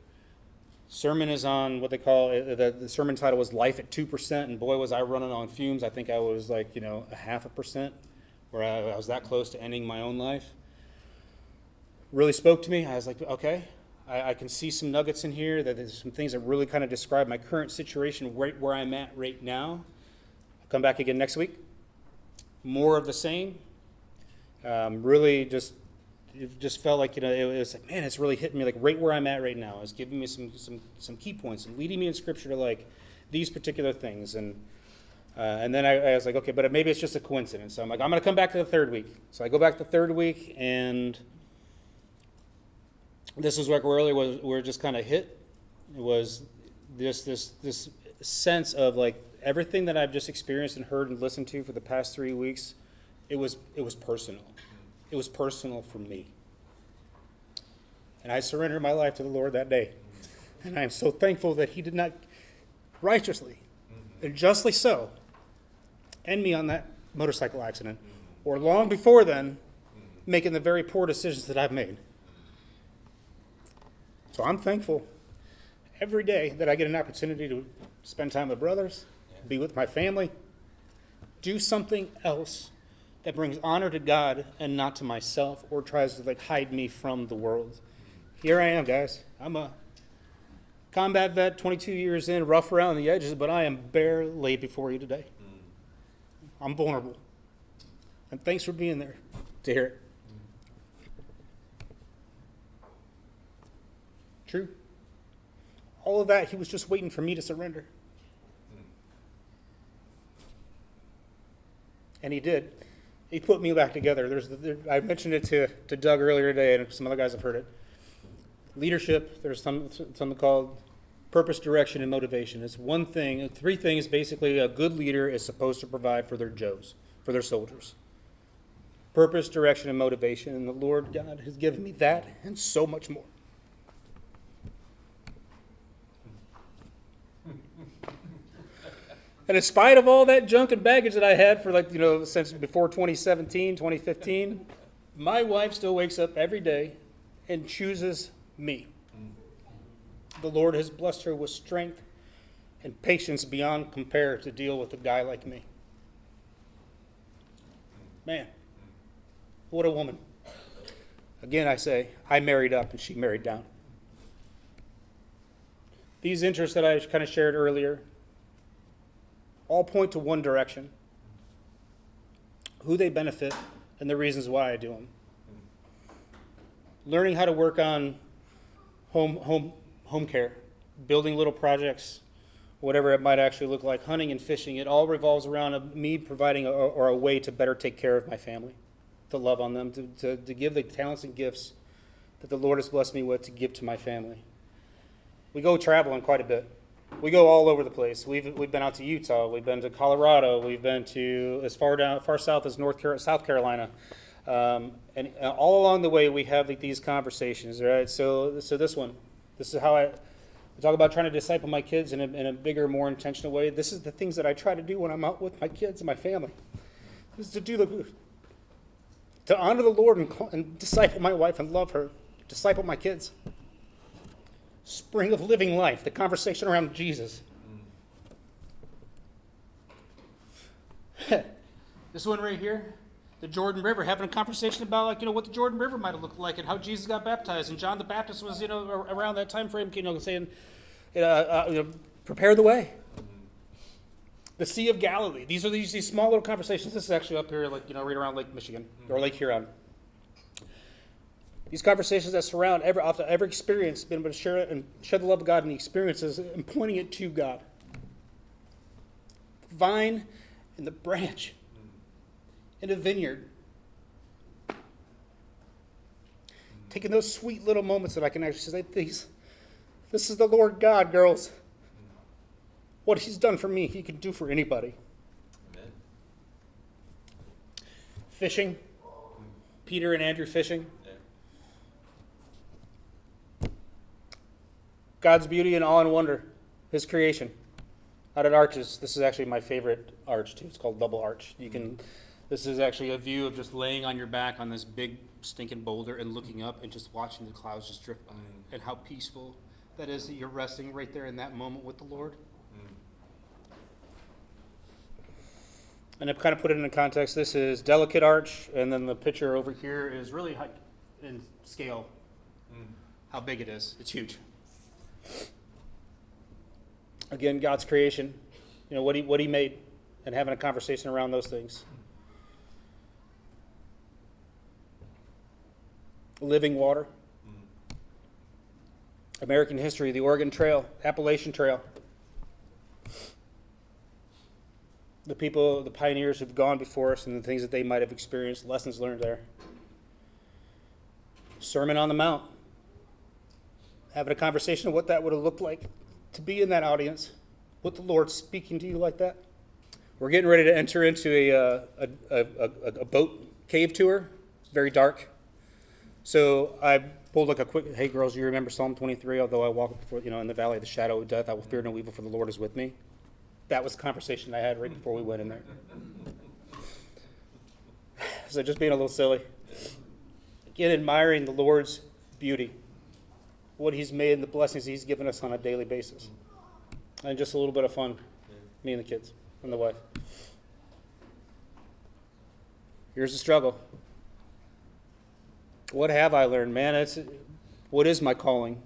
Sermon is on what they call, the sermon title was Life at 2%, and boy was I running on fumes. I think I was 0.5%, where I was that close to ending my own life. Really spoke to me. I was like, okay, I can see some nuggets in here, that there's some things that really kind of describe my current situation right where I'm at right now. I'll come back again next week. More of the same. Really it just felt like, it was like, man, it's really hitting me right where I'm at right now. It's giving me some key points and leading me in Scripture to these particular things. And then I was like, okay, but maybe it's just a coincidence. So I'm like, I'm going to come back to the third week. So I go back the third week, and this is where it just kind of hit. It was this sense of everything that I've just experienced and heard and listened to for the past 3 weeks. It was personal. It was personal for me. And I surrendered my life to the Lord that day. And I am so thankful that He did not righteously and justly so end me on that motorcycle accident, or long before then, making the very poor decisions that I've made. So I'm thankful every day that I get an opportunity to spend time with brothers, be with my family, do something else that brings honor to God and not to myself, or tries to hide me from the world. Here I am, guys. I'm a combat vet, 22 years in, rough around the edges, but I am bare laid before you today. I'm vulnerable. And thanks for being there to hear it. True. All of that, he was just waiting for me to surrender. And he did. He put me back together. I mentioned it to Doug earlier today, and some other guys have heard it. Leadership, there's something called purpose, direction, and motivation. It's one thing. 3 things basically a good leader is supposed to provide for their Joes, for their soldiers. Purpose, direction, and motivation. And the Lord God has given me that and so much more. And in spite of all that junk and baggage that I had for since before 2017, 2015, my wife still wakes up every day and chooses me. The Lord has blessed her with strength and patience beyond compare to deal with a guy like me. Man, what a woman. Again, I say, I married up and she married down. These interests that I kind of shared earlier all point to one direction: who they benefit and the reasons why I do them. Learning how to work on home care, building little projects, whatever it might actually look like, hunting and fishing, it all revolves around me providing a way to better take care of my family, to love on them, to give the talents and gifts that the Lord has blessed me with to give to my family. We go traveling quite a bit. We go all over the place. We've been out to Utah. We've been to Colorado. We've been to as far south as South Carolina, and all along the way we have these conversations. Right. So this is how I talk about trying to disciple my kids in a bigger, more intentional way. This is the things that I try to do when I'm out with my kids and my family. This is to honor the Lord and disciple my wife and love her, disciple my kids. Spring of living life, the conversation around Jesus. This one right here, the Jordan River, having a conversation about what the Jordan River might have looked like and how Jesus got baptized, and John the Baptist was around that time frame, saying, prepare the way. The Sea of Galilee. These are these small little conversations. This is actually up here, right around Lake Michigan or Lake Huron. These conversations that surround every experience, being able to share it and share the love of God in the experiences and pointing it to God. The vine and the branch in a vineyard. Taking those sweet little moments that I can actually say, this is the Lord God, girls. What he's done for me, he can do for anybody. Amen. Fishing. Peter and Andrew fishing. God's beauty and awe and wonder, his creation. Out at arches, this is actually my favorite arch too. It's called Double Arch. This is actually a view of just laying on your back on this big stinking boulder and looking up and just watching the clouds just drift by, and how peaceful that is that you're resting right there in that moment with the Lord. And I've kind of put it into context. This is delicate arch, and then the picture over here is really high in scale. How big it is. It's huge. Again, God's creation, what he made, and having a conversation around those things. Living water. American history, the Oregon Trail, Appalachian Trail. The people, the pioneers who've gone before us and the things that they might have experienced, lessons learned there. Sermon on the Mount. Having a conversation of what that would have looked like to be in that audience, with the Lord speaking to you like that. We're getting ready to enter into a boat cave tour. It's very dark. So I pulled a quick, hey girls, you remember Psalm 23? Although I walk before, in the valley of the shadow of death, I will fear no evil, for the Lord is with me. That was the conversation I had right before we went in there. So just being a little silly. Again, admiring the Lord's beauty. What he's made and the blessings he's given us on a daily basis. And just a little bit of fun, me and the kids and the wife. Here's the struggle. What have I learned, man? What is my calling?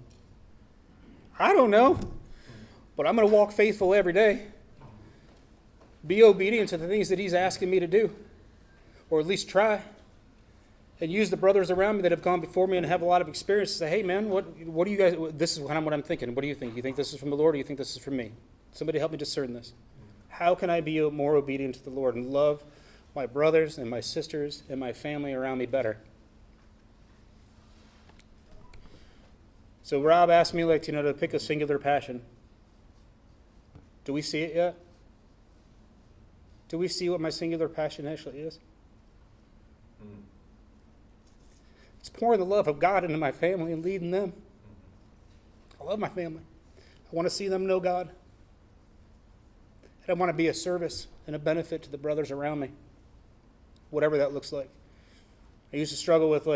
I don't know, but I'm going to walk faithful every day. Be obedient to the things that he's asking me to do, or at least try. And use the brothers around me that have gone before me and have a lot of experience to say, hey, man, what do you guys, this is what I'm thinking. What do you think? You think this is from the Lord, or you think this is from me? Somebody help me discern this. How can I be more obedient to the Lord and love my brothers and my sisters and my family around me better? So Rob asked me, to pick a singular passion. Do we see it yet? Do we see what my singular passion actually is? It's pouring the love of God into my family and leading them. I love my family. I want to see them know God. And I want to be a service and a benefit to the brothers around me, whatever that looks like. I used to struggle with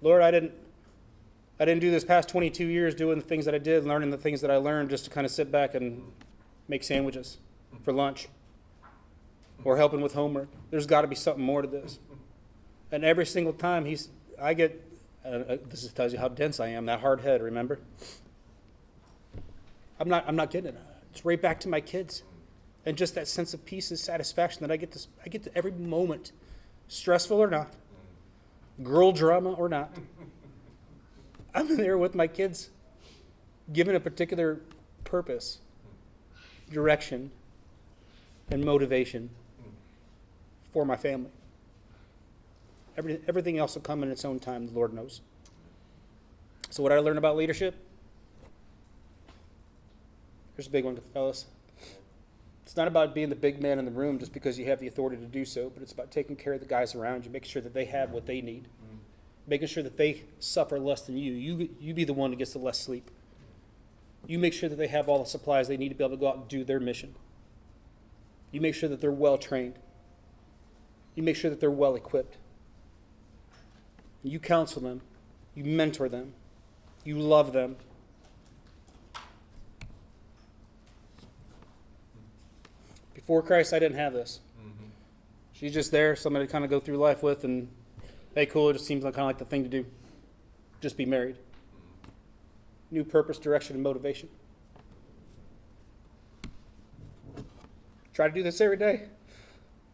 Lord, I didn't do this past 22 years doing the things that I did, learning the things that I learned just to kind of sit back and make sandwiches for lunch or helping with homework. There's got to be something more to this. And every single time I get, this tells you how dense I am, that hard head, remember? I'm not getting it. It's right back to my kids. And just that sense of peace and satisfaction that I get to every moment, stressful or not, girl drama or not. I'm there with my kids, given a particular purpose, direction, and motivation for my family. Everything else will come in its own time, the Lord knows. So what I learned about leadership? Here's a big one, fellas. It's not about being the big man in the room just because you have the authority to do so, but it's about taking care of the guys around you, making sure that they have what they need, making sure that they suffer less than you. You be the one who gets the less sleep. You make sure that they have all the supplies they need to be able to go out and do their mission. You make sure that they're well trained. You make sure that they're well equipped. You counsel them. You mentor them. You love them. Before Christ, I didn't have this. She's just there, somebody to kind of go through life with, and hey, cool, it just seems kind of like the thing to do. Just be married. New purpose, direction, and motivation. Try to do this every day.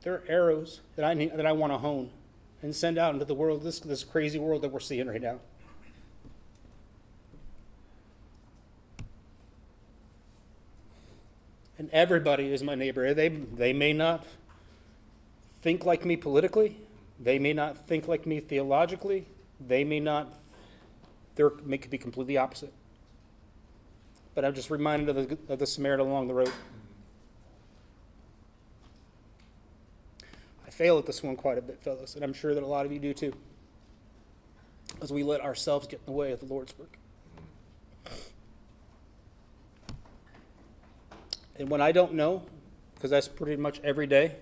There are arrows that I want to hone and send out into the world, this crazy world that we're seeing right now. And everybody is my neighbor. They may not think like me politically. They may not think like me theologically. They could be completely opposite. But I'm just reminded of the Samaritan along the road. I fail at this one quite a bit, fellas, and I'm sure that a lot of you do too, as we let ourselves get in the way of the Lord's work. And when I don't know, because that's pretty much every day,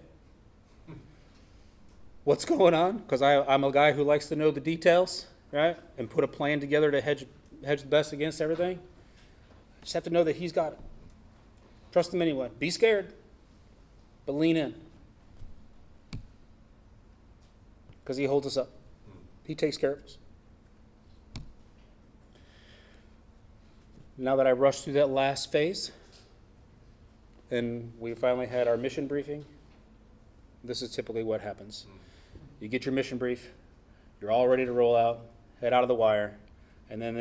what's going on, because I'm a guy who likes to know the details, right, and put a plan together to hedge the best against everything, I just have to know that he's got it. Trust him anyway. Be scared, but lean in, because he holds us up. He takes care of us. Now that I rushed through that last phase, and we finally had our mission briefing, this is typically what happens. You get your mission brief, you're all ready to roll out, head out of the wire, and then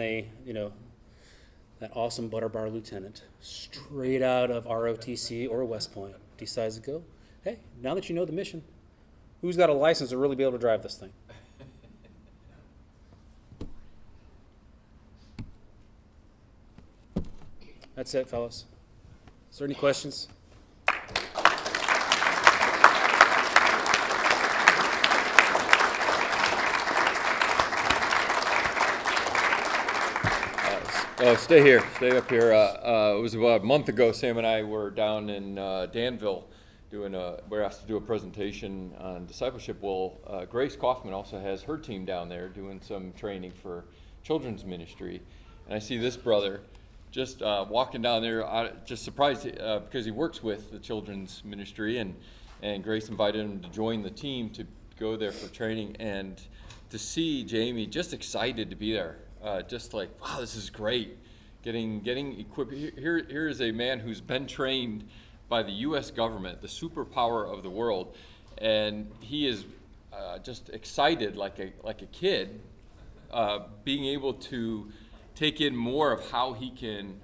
that awesome butter bar lieutenant, straight out of ROTC or West Point, decides to go, hey, now that you know the mission, who's got a license to really be able to drive this thing? That's it, fellas. Is there any questions? Stay here. Stay up here. It was about a month ago, Sam and I were down in Danville we're asked to do a presentation on discipleship. Well, Grace Kaufman also has her team down there doing some training for children's ministry. And I see this brother just walking down there, just surprised because he works with the children's ministry, and Grace invited him to join the team to go there for training, and to see Jamie just excited to be there, just like, wow, this is great. Getting equipped. Here is a man who's been trained by the U.S. government, the superpower of the world, and he is just excited like a kid, being able to take in more of how he can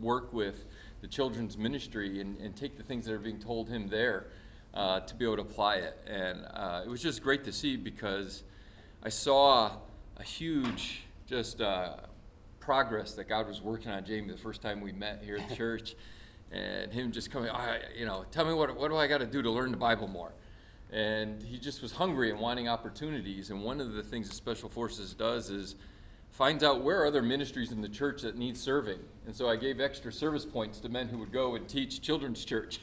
work with the children's ministry and take the things that are being told him there to be able to apply it. And it was just great to see, because I saw a huge progress that God was working on Jamie the first time we met here at the church, and him just coming, tell me what do I got to do to learn the Bible more. And he just was hungry and wanting opportunities. And one of the things that Special Forces does is finds out where are other ministries in the church that need serving. And so I gave extra service points to men who would go and teach children's church.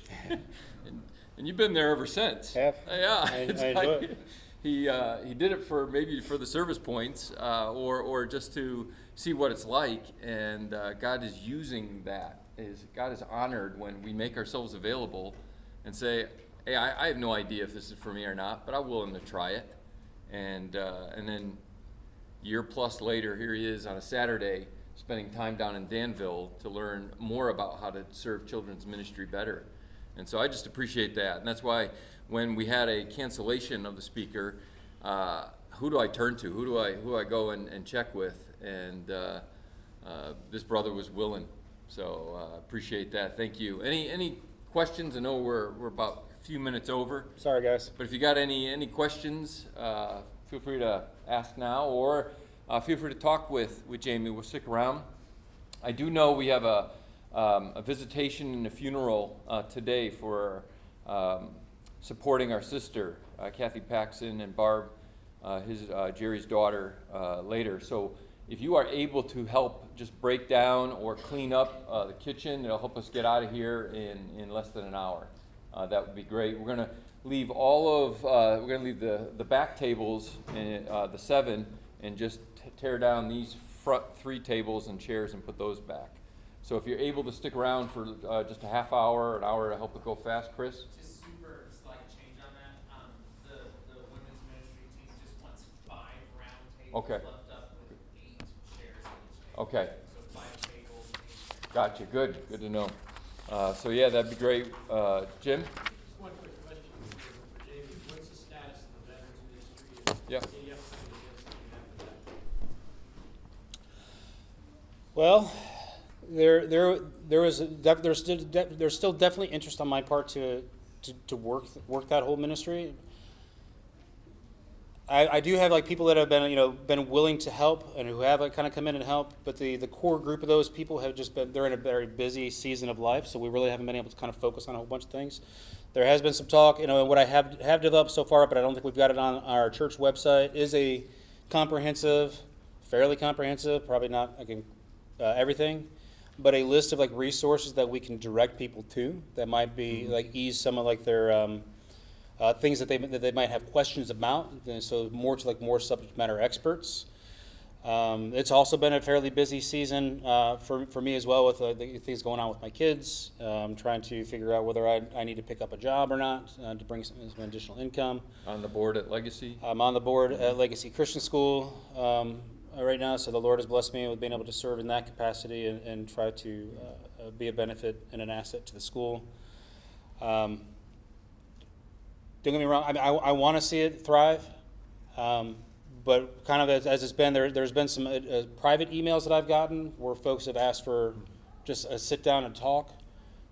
and you've been there ever since. Have. Yeah. I enjoy it. He did it for the service points, or just to see what it's like. And God is using that. God is honored when we make ourselves available and say, hey, I have no idea if this is for me or not, but I'm willing to try it. And then year plus later, here he is on a Saturday spending time down in Danville to learn more about how to serve children's ministry better. And so I just appreciate that. And that's why when we had a cancellation of the speaker, who do I turn to? Who do I go and check with? And this brother was willing. So appreciate that. Thank you. Any questions? I know we're about a few minutes over. Sorry, guys. But if you got any questions, feel free to ask now, or feel free to talk with Jamie. We'll stick around. I do know we have a visitation and a funeral today for supporting our sister, Kathy Paxson, and Barb, Jerry's daughter, later. So if you are able to help just break down or clean up the kitchen, it'll help us get out of here in less than an hour. That would be great. We're going to leave the back tables, the 7, and just tear down these front 3 tables and chairs and put those back. So if you're able to stick around for just a half hour, an hour to help it go fast, Chris? Just super slight change on that. The women's ministry team just wants 5 round tables Okay. left up with 8 chairs on each table. Okay. So 5 tables, 8 chairs. Gotcha. Good to know. So yeah, that'd be great. Jim? Just one quick question for Jamie. What's the status of the veterans ministry? Yep. Any upcoming events that you have for that? Well, there's still definitely interest on my part to work that whole ministry. I do have like people that have been willing to help and who have kind of come in and help, but the core group of those people have just they're in a very busy season of life, so we really haven't been able to kind of focus on a whole bunch of things. There has been some talk, and what I have developed so far, but I don't think we've got it on our church website, is a fairly comprehensive, probably not everything, but a list of like resources that we can direct people to that might be like ease some of like their things that they might have questions about. And so more subject matter experts. It's also been a fairly busy season for me as well with the things going on with my kids. Trying to figure out whether I need to pick up a job or not to bring some additional income. On the board at Legacy? I'm on the board at Legacy Christian School right now, so the Lord has blessed me with being able to serve in that capacity and try to be a benefit and an asset to the school. Don't get me wrong, I want to see it thrive, but kind of as it's been, there's been some private emails that I've gotten where folks have asked for just a sit down and talk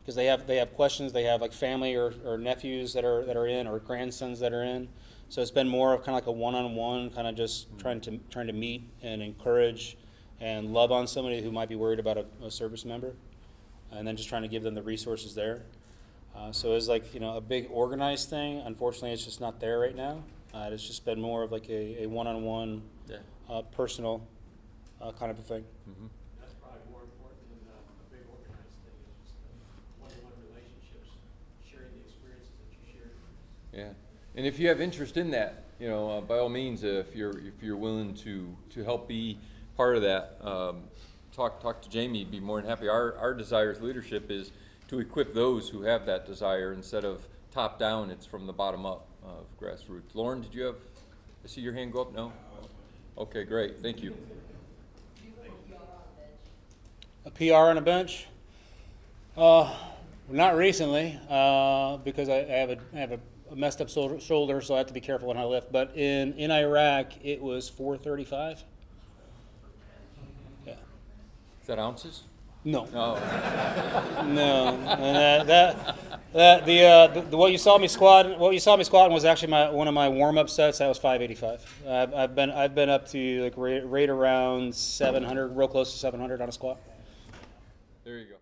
because they have questions. They have like family or nephews that are in, or grandsons that are in. So it's been more of kind of like a one-on-one, kind of just trying to meet and encourage and love on somebody who might be worried about a service member, and then just trying to give them the resources there. So it's like a big organized thing. Unfortunately, it's just not there right now. It's just been more of like a one-on-one, personal kind of a thing. Mm-hmm. That's probably more important than a big organized thing. It's just one-on-one relationships, sharing the experiences that you shared. Yeah, and if you have interest in that, by all means, if you're willing to help be part of that, talk to Jamie. Be more than happy. Our desire as leadership is to equip those who have that desire instead of top down, it's from the bottom up of grassroots. Lauren, did you have, I see your hand go up? No? Okay, great, thank you. A PR on a bench? Not recently, because I have a messed up shoulder, so I have to be careful when I lift. But in Iraq, it was 435. Yeah. Is that ounces? No. No. No. And the what you saw me squatting was actually one of my warm up sets. That was 585. I've been up to like right around 700, real close to 700 on a squat. There you go.